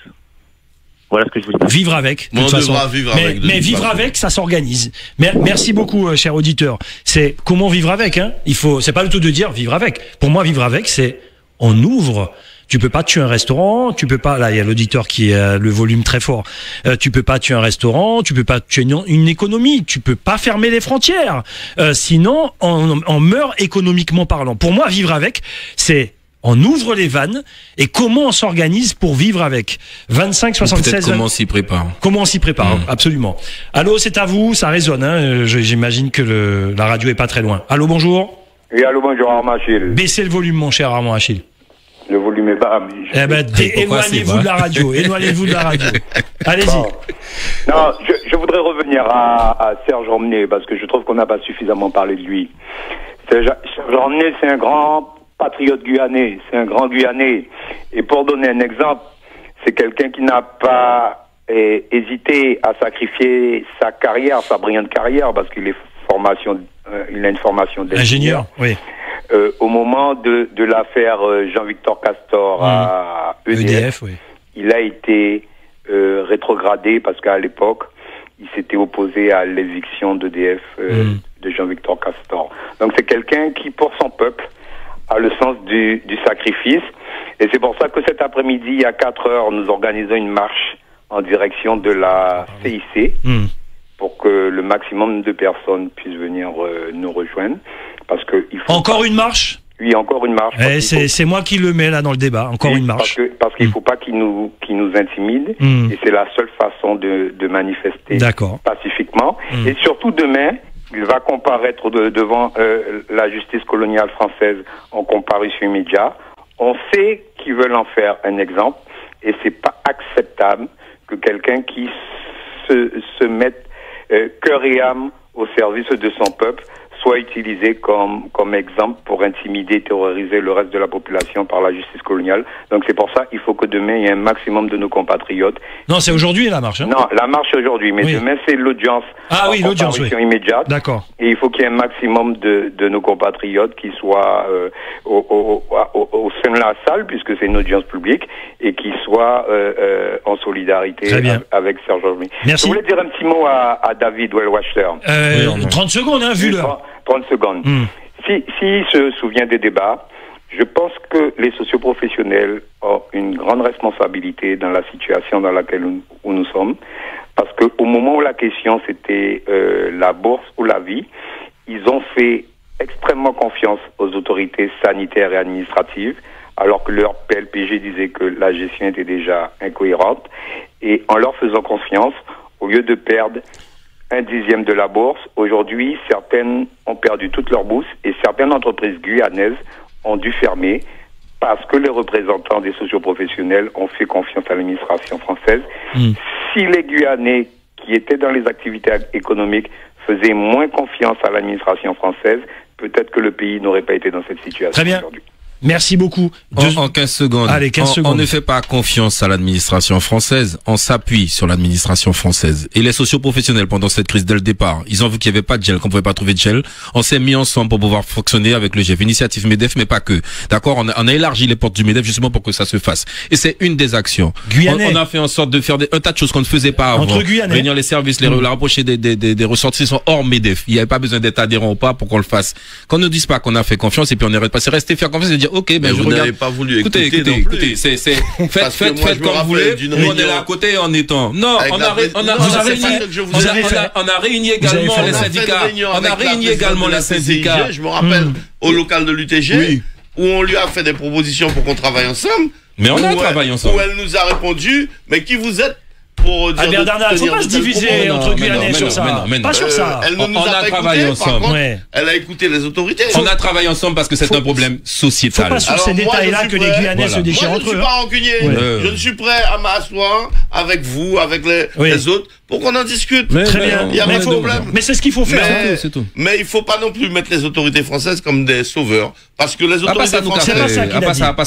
Voilà ce que je voulais dire. Vivre avec. De toute façon. Mais vivre avec, ça s'organise. Merci beaucoup, cher auditeur. C'est comment vivre avec, hein. C'est pas le tout de dire vivre avec. Pour moi, vivre avec, c'est on ouvre. Tu peux pas tuer un restaurant, tu peux pas, là il y a l'auditeur qui a le volume très fort, tu peux pas tuer un restaurant, tu peux pas tuer une économie, tu peux pas fermer les frontières, sinon on meurt économiquement parlant. Pour moi, vivre avec, c'est on ouvre les vannes et comment on s'organise pour vivre avec. 25, 76... Peut-être comment on s'y prépare. Comment on s'y prépare, absolument. Allô, c'est à vous, ça résonne, hein. J'imagine que la radio est pas très loin. Allô, bonjour. Oui, allô, bonjour, Armand Achille. Baissez le volume, mon cher Armand Achille. Le volume est bas. Eh ben, éloignez-vous de la radio. Éloignez-vous de la radio. Allez-y. Bon. Non, je voudrais revenir à Serge Romney parce que je trouve qu'on n'a pas suffisamment parlé de lui. Serge Romney, c'est un grand patriote guyanais. C'est un grand Guyanais. Et pour donner un exemple, c'est quelqu'un qui n'a pas hésité à sacrifier sa carrière, sa brillante carrière, parce qu'il il a une formation d'ingénieur. Oui. Au moment de l'affaire Jean-Victor Castor à EDF, oui. Il a été rétrogradé parce qu'à l'époque, il s'était opposé à l'éviction d'EDF de Jean-Victor Castor. Donc c'est quelqu'un qui, pour son peuple, a le sens du sacrifice. Et c'est pour ça que cet après-midi, à 4 heures, nous organisons une marche en direction de la CIC pour que le maximum de personnes puissent venir nous rejoindre. Parce que encore une marche? Oui, encore une marche. C'est moi qui le mets là dans le débat. Encore une marche. Parce qu'il ne faut pas qu'ils nous intimident. Et c'est la seule façon de manifester pacifiquement. Et surtout demain, il va comparaître devant la justice coloniale française en comparution immédiate. On sait qu'ils veulent en faire un exemple. Et c'est pas acceptable que quelqu'un qui se mette cœur et âme au service de son peuple soit utilisé comme exemple pour intimider et terroriser le reste de la population par la justice coloniale. Donc c'est pour ça qu'il faut que demain, il y ait un maximum de nos compatriotes. Non, c'est aujourd'hui la marche. Hein? Non, la marche aujourd'hui, mais demain c'est l'audience. Ah oui, l'audience, immédiate. D'accord. Et il faut qu'il y ait un maximum de nos compatriotes qui soient au sein de la salle, puisque c'est une audience publique, et qui soient en solidarité avec Serge Romney. Merci. Je voulais dire un petit mot à David Wellwachter. 30 secondes, hein, vu l'heure. 30 secondes. S'il se souvient des débats, je pense que les socioprofessionnels ont une grande responsabilité dans la situation dans laquelle où nous sommes. Parce qu'au moment où la question c'était la bourse ou la vie, ils ont fait extrêmement confiance aux autorités sanitaires et administratives, alors que leur PLPG disait que la gestion était déjà incohérente. Et en leur faisant confiance, au lieu de perdre 1/10 de la bourse, aujourd'hui, certaines ont perdu toute leur bourse et certaines entreprises guyanaises ont dû fermer parce que les représentants des socioprofessionnels ont fait confiance à l'administration française. Si les Guyanais qui étaient dans les activités économiques faisaient moins confiance à l'administration française, peut-être que le pays n'aurait pas été dans cette situation aujourd'hui. Merci beaucoup. En 15 secondes. Allez, 15 secondes. On ne fait pas confiance à l'administration française, on s'appuie sur l'administration française. Et les socioprofessionnels, pendant cette crise dès le départ, ils ont vu qu'il n'y avait pas de gel, qu'on ne pouvait pas trouver de gel. On s'est mis ensemble pour pouvoir fonctionner avec le GEF, Initiative MEDEF, mais pas que. D'accord? On a élargi les portes du MEDEF justement pour que ça se fasse. Et c'est une des actions. On a fait en sorte de faire un tas de choses qu'on ne faisait pas avant. Entre Guyanais. Réunir les services, la rapprocher des ressortissants hors MEDEF. Il n'y avait pas besoin d'être adhérent ou pas pour qu'on le fasse. Qu'on ne dise pas qu'on a fait confiance et puis on n'arrête pas. C'est rester faire confiance et dire, ok, ben je regarde. Pas voulu écoutez, faites comme vous voulez. On est là à côté en étant. Non, on a réuni également les syndicats. On a réuni également les syndicats. Je me rappelle au local de l'UTG où on lui a fait des propositions pour qu'on travaille ensemble. Mais on a travaillé ensemble. Où elle nous a répondu, mais qui vous êtes pour dire. Albert Darnal, faut pas se diviser entre Guyanais sur ça. Pas sur ça. Elle ne nous a pas travaillé ensemble. Elle a écouté les autorités. On a travaillé ensemble parce que c'est un problème sociétal. Faut pas sur ces détails-là que les Guyanais se déchirent entre eux. Je ne suis pas rancunier. Je suis prêt à m'asseoir avec vous, avec les autres, pour qu'on en discute. Très bien. Il y a pas de problème. Mais c'est ce qu'il faut faire. C'est tout. Mais il faut pas non plus mettre les autorités françaises comme des sauveurs, parce que les autorités françaises.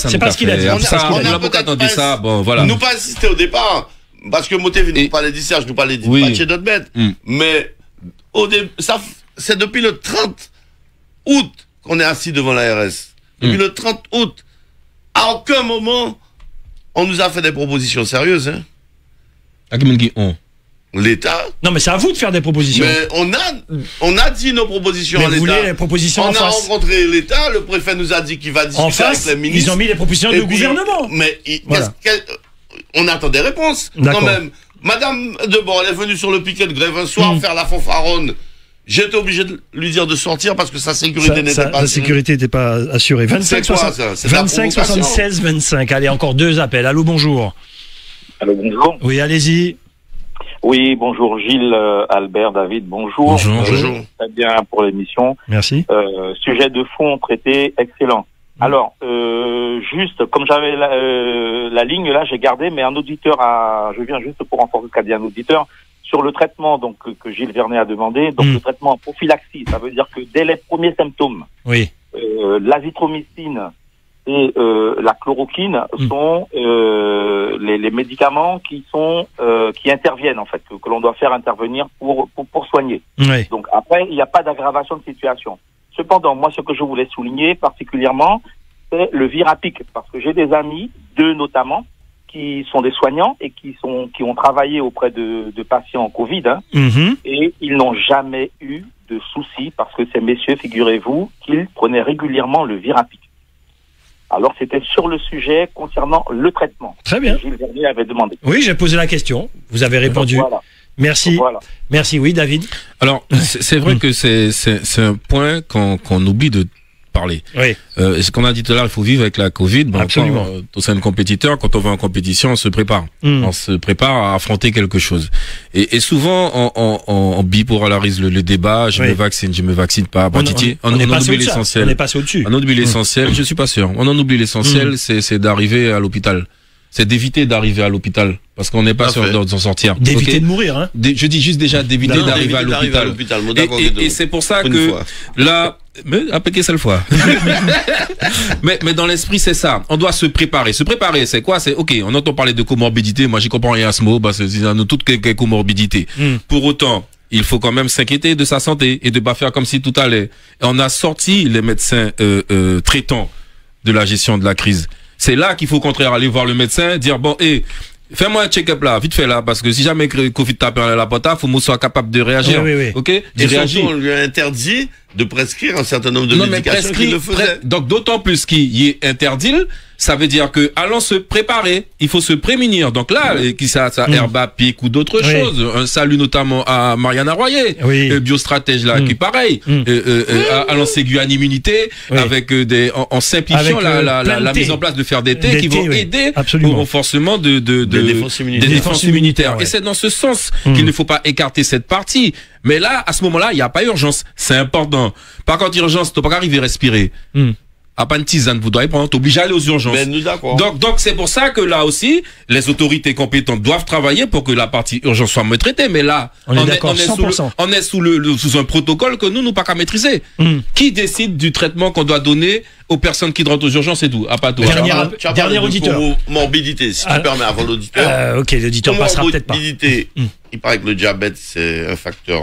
C'est pas ce qu'il a dit. L'avocat a dit ça. Bon, voilà. Nous pas insister au départ, parce que Motevi nous parlait d'Issage, je nous parlais de d'autres bêtes. Mais ça, c'est depuis le 30 août qu'on est assis devant l'ARS. Depuis le 30 août, à aucun moment, on nous a fait des propositions sérieuses. L'État. Non, mais c'est à vous de faire des propositions. Mais on a dit nos propositions à l'État. Vous voulez les propositions en face. On a rencontré l'État, le préfet nous a dit qu'il va discuter avec les ministres. Ils ont mis les propositions du gouvernement. Mais on attend des réponses. Quand même. Madame Debord, elle est venue sur le piquet de grève un soir faire la fanfaronne. J'étais obligé de lui dire de sortir parce que sa sécurité n'était pas assurée. Sa sécurité n'était pas assurée. 25 76 25. Allez, encore 2 appels. Allô, bonjour. Allô, bonjour. Oui, allez-y. Oui, bonjour Gilles, Albert, David, bonjour. Bonjour. Très bien pour l'émission. Merci. Sujet de fond traité, excellent. Alors, juste, comme j'avais la ligne là, j'ai gardé, mais un auditeur je viens juste pour renforcer ce qu'a dit un auditeur, sur le traitement donc que Gilles Vernet a demandé, donc le traitement en prophylaxie, ça veut dire que dès les premiers symptômes, l'azithromycine et la chloroquine sont les médicaments qui interviennent en fait, que l'on doit faire intervenir pour soigner. Oui. Donc après, il n'y a pas d'aggravation de situation. Cependant, moi, ce que je voulais souligner particulièrement, c'est le Virapic, parce que j'ai des amis, 2 notamment, qui sont des soignants et qui ont travaillé auprès de patients Covid, et ils n'ont jamais eu de soucis parce que ces messieurs, figurez-vous, qu'ils prenaient régulièrement le Virapic. Alors, c'était sur le sujet concernant le traitement. Très bien. Gilles Vernet avait demandé. Oui, j'ai posé la question. Vous avez répondu. Voilà. Merci. Voilà. Merci, oui, David. Alors, c'est vrai que c'est un point qu'on oublie de parler. Oui. Ce qu'on a dit tout à l'heure, il faut vivre avec la Covid. Bon, absolument. Au sein de compétiteur, quand on va en compétition, on se prépare. On se prépare à affronter quelque chose. Et souvent, on bipolarise le débat. Je me vaccine pas. On oublie l'essentiel. On est passé au-dessus. On oublie l'essentiel. Je suis pas sûr. On en oublie l'essentiel. C'est d'arriver à l'hôpital. C'est d'éviter d'arriver à l'hôpital. Parce qu'on n'est pas sûr d'en sortir. D'éviter de mourir, hein. Je dis juste déjà d'éviter d'arriver à l'hôpital. Et c'est pour ça que là, mais appliquez cette fois. mais dans l'esprit, c'est ça. On doit se préparer. Se préparer, c'est quoi? C'est ok. On entend parler de comorbidité. Moi, j'y comprends rien à ce mot. Parce que nous toutes quelques comorbidités. Pour autant, il faut quand même s'inquiéter de sa santé et de pas faire comme si tout allait. Et on a sorti les médecins traitants de la gestion de la crise. C'est là qu'il faut au contraire aller voir le médecin, dire bon, fais-moi un check-up là, vite fait là, parce que si jamais Covid tape à la pota, faut que soit capable de réagir. Oui. Ok? Et surtout, on lui a interdit de prescrire un certain nombre de médications qu'il le faisait. Donc d'autant plus qu'il y est interdit, ça veut dire que allons se préparer, il faut se prémunir. Donc là, qui ça Herba Pic ou d'autres choses. Un salut notamment à Mariana Royer, biostratège là, qui pareil, à lancer Guyane Immunité, avec en simplifiant la mise en place de faire des thés qui vont aider au renforcement des défenses immunitaires. Et c'est dans ce sens qu'il ne faut pas écarter cette partie. Mais là, à ce moment-là, il n'y a pas urgence. C'est important. Par contre, urgence, tu n'as pas arriver à respirer. À pas une tisane, vous devez prendre, t'obliges à aller aux urgences. Mais nous, d'accord. Donc c'est pour ça que là aussi, les autorités compétentes doivent travailler pour que la partie urgence soit mieux traitée. Mais là, on est sous un protocole que nous pas qu'à maîtriser. Qui décide du traitement qu'on doit donner aux personnes qui rentrent aux urgences et tout? À pas toi. Dernier auditeur. Morbidité, si tu permets avant l'auditeur. Ok, l'auditeur passera peut-être pas. Il paraît que le diabète, c'est un facteur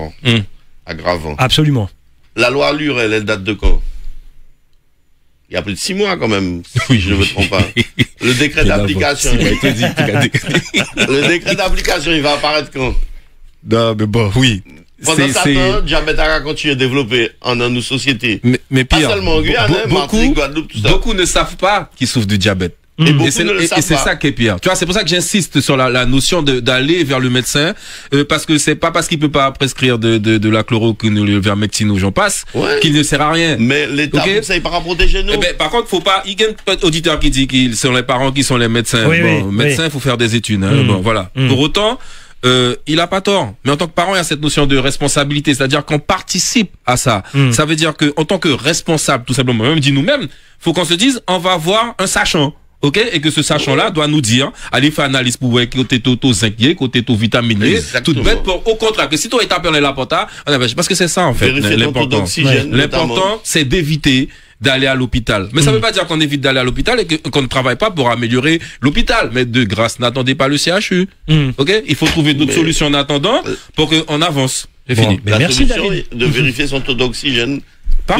aggravant. Absolument. La loi Allure, elle date de quand? Il y a plus de 6 mois quand même, si je ne me trompe pas. Le décret d'application. Le décret d'application, il va apparaître quand? Non, mais bon, oui. Pendant ce temps, le diabète a continué à développer en nos sociétés. Mais pire, pas seulement en Guyane, Martinique, Guadeloupe, tout ça. Beaucoup ne savent pas qu'ils souffrent du diabète. Et c'est ça qui est pire. Tu vois, c'est pour ça que j'insiste sur la notion d'aller vers le médecin, parce que c'est pas parce qu'il peut pas prescrire de la chloroquine ou le vermectine ou j'en passe, qu'il ne sert à rien. Mais l'État, ça, il pas protéger nous. Par contre, faut pas, il y a un auditeur qui dit qu'ils sont les parents qui sont les médecins. Médecins, il faut faire des études, bon, voilà. Pour autant, il a pas tort. Mais en tant que parent, il y a cette notion de responsabilité, c'est-à-dire qu'on participe à ça. Ça veut dire que en tant que responsable, tout simplement, même dit nous-mêmes, faut qu'on se dise, on va avoir un sachant. OK? Et que ce sachant-là doit nous dire, allez faire analyse pour voir côté toto zinc, côté toto vitaminé, tout bête pour, au contraire, que si toi, est appelé la pota, parce que c'est ça, en fait, l'important. L'important, c'est d'éviter d'aller à l'hôpital. Mais ça veut pas dire qu'on évite d'aller à l'hôpital et qu'on ne travaille pas pour améliorer l'hôpital. Mais de grâce, n'attendez pas le CHU. OK? Il faut trouver d'autres solutions en attendant pour qu'on avance. C'est fini. Merci David. De vérifier son taux d'oxygène. Par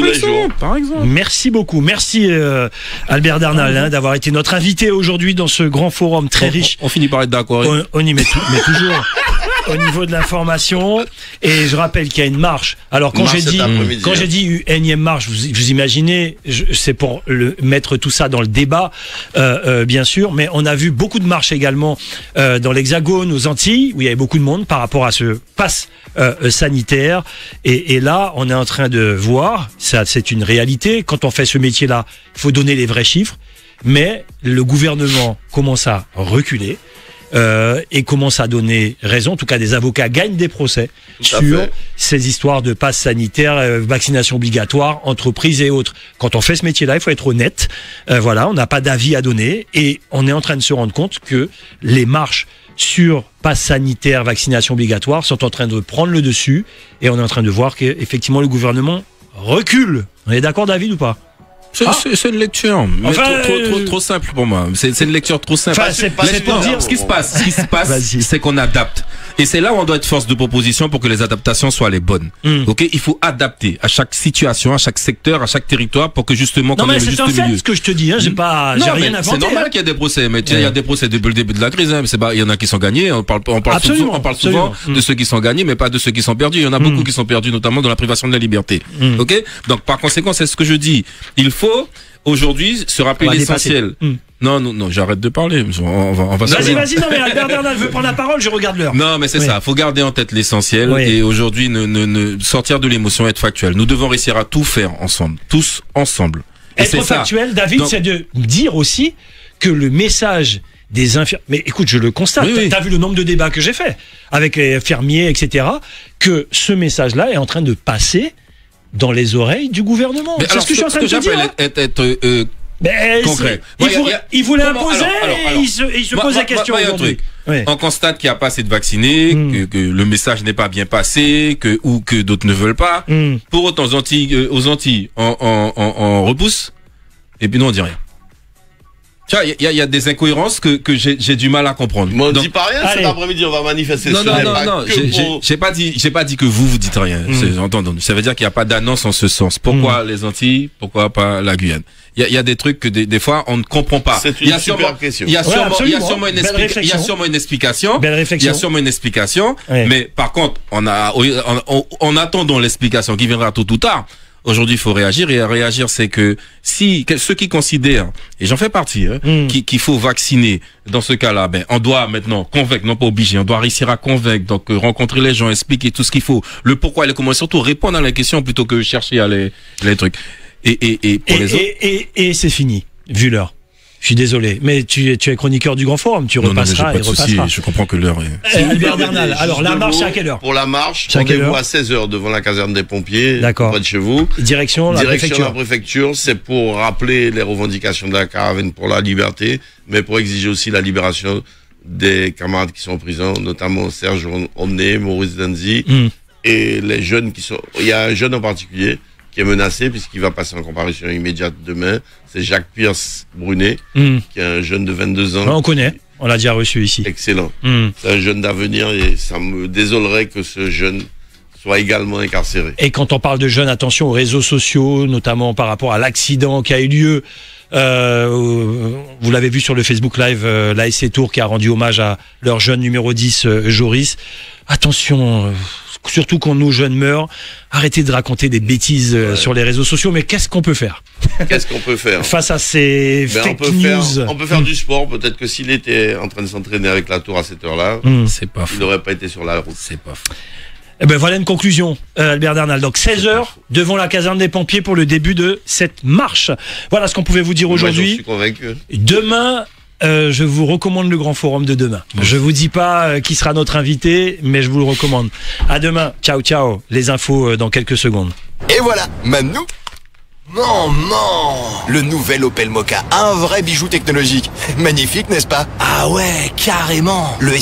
exemple. Merci beaucoup. Merci Albert Darnal d'avoir été notre invité aujourd'hui dans ce grand forum très riche. On finit par être d'accord. On y met toujours au niveau de l'information. Et je rappelle qu'il y a une marche. Alors quand j'ai dit une énième marche, vous imaginez, c'est pour mettre tout ça dans le débat, bien sûr. Mais on a vu beaucoup de marches également dans l'Hexagone, aux Antilles, où il y avait beaucoup de monde par rapport à ce pass sanitaire. Et là, on est en train de voir. Ça, c'est une réalité. Quand on fait ce métier-là, il faut donner les vrais chiffres. Mais le gouvernement commence à reculer et commence à donner raison. En tout cas, des avocats gagnent des procès sur ces histoires de passe sanitaire, vaccination obligatoire, entreprises et autres. Quand on fait ce métier-là, il faut être honnête. Voilà, on n'a pas d'avis à donner et on est en train de se rendre compte que les marches sur passe sanitaire, vaccination obligatoire sont en train de prendre le dessus et on est en train de voir qu'effectivement le gouvernement recule. On est d'accord, David, ou pas? C'est une lecture, mais trop simple pour moi. C'est une lecture trop simple. C'est pour dire ce qui se passe. C'est qu'on adapte. Et c'est là où on doit être force de proposition pour que les adaptations soient les bonnes. Ok, il faut adapter à chaque situation, à chaque secteur, à chaque territoire pour que justement qu'on ait le juste milieu. C'est ce que je te dis. J'ai rien inventé. C'est normal qu'il y ait des procès, mais il y a des procès depuis le début de la crise. Il y en a qui sont gagnés. On parle souvent de ceux qui sont gagnés, mais pas de ceux qui sont perdus. Il y en a beaucoup qui sont perdus, notamment dans la privation de la liberté. Ok, donc par conséquent, c'est ce que je dis. Il faut aujourd'hui se rappeler l'essentiel. Non, j'arrête de parler. On va vas-y, non, mais Albert Darnal veut prendre la parole, je regarde l'heure. Non, mais c'est ça. Faut garder en tête l'essentiel et aujourd'hui, ne sortir de l'émotion, être factuel. Nous devons réussir à tout faire ensemble, tous ensemble. Être factuel, David, c'est de dire aussi que le message des infirmiers, mais écoute, je le constate, t'as vu le nombre de débats que j'ai fait avec les fermiers, etc., que ce message-là est en train de passer dans les oreilles du gouvernement. C'est ce que je suis en train de dire. Être concret. Il voulait imposer et il se pose la question aujourd'hui. On constate qu'il n'y a pas assez de vaccinés, que le message n'est pas bien passé, ou que d'autres ne veulent pas. Pour autant, aux Antilles, on repousse, et puis nous on dit rien. Il y a des incohérences que j'ai du mal à comprendre. Mais on ne dit pas rien cet après-midi, on va manifester. Non, j'ai pas dit que vous dites rien. Ça veut dire qu'il n'y a pas d'annonce en ce sens. Pourquoi les Antilles, pourquoi pas la Guyane? Il y a des trucs que des fois on ne comprend pas. C'est une super question. Il y a sûrement une explication. Belle réflexion. Il y a sûrement une explication. Mais par contre, on attendons l'explication qui viendra tôt ou tard. Aujourd'hui, il faut réagir, et réagir, c'est que si ceux qui considèrent, et j'en fais partie, qu'il faut vacciner, dans ce cas-là, on doit maintenant convaincre, non pas obliger, on doit réussir à convaincre, donc rencontrer les gens, expliquer tout ce qu'il faut, le pourquoi et le comment, et surtout répondre à la question plutôt que chercher à les trucs. Et pour les autres. Et c'est fini, vu l'heure. Je suis désolé, mais tu es chroniqueur du Grand Forum, tu repasseras et repasseras. Je comprends que l'heure est... Albert Darnal, alors la marche, c'est à quelle heure? Pour la marche, rendez-vous à 16h devant la caserne des pompiers, près de chez vous. Direction la préfecture, c'est pour rappeler les revendications de la caravane pour la liberté, mais pour exiger aussi la libération des camarades qui sont en prison, notamment Serge Romney, Maurice Danzi, et les jeunes qui sont... Il y a un jeune en particulier qui est menacé puisqu'il va passer en comparution immédiate demain. C'est Jacques Pierce Brunet, qui est un jeune de 22 ans. On connaît, on l'a déjà reçu ici. Excellent. C'est un jeune d'avenir et ça me désolerait que ce jeune soit également incarcéré. Et quand on parle de jeunes, attention aux réseaux sociaux, notamment par rapport à l'accident qui a eu lieu. Vous l'avez vu sur le Facebook Live, l'ASC Tours qui a rendu hommage à leur jeune numéro 10, Joris. Attention, surtout quand nos jeunes meurent, arrêtez de raconter des bêtises sur les réseaux sociaux, mais qu'est-ce qu'on peut faire? Qu'est-ce qu'on peut faire face à ces fake news? On peut faire du sport, peut-être que s'il était en train de s'entraîner avec la Tour à cette heure-là, il n'aurait pas été sur la route. C'est pas faux. Eh ben voilà une conclusion, Albert Darnal. Donc 16h devant la caserne des pompiers pour le début de cette marche. Voilà ce qu'on pouvait vous dire aujourd'hui. Je suis convaincu. Demain, je vous recommande le grand forum de demain. Je vous dis pas qui sera notre invité, mais je vous le recommande. À demain. Ciao, ciao. Les infos dans quelques secondes. Et voilà, maintenant. Non, le nouvel Opel Mokka, un vrai bijou technologique. Magnifique, n'est-ce pas? Ah ouais, carrément. Le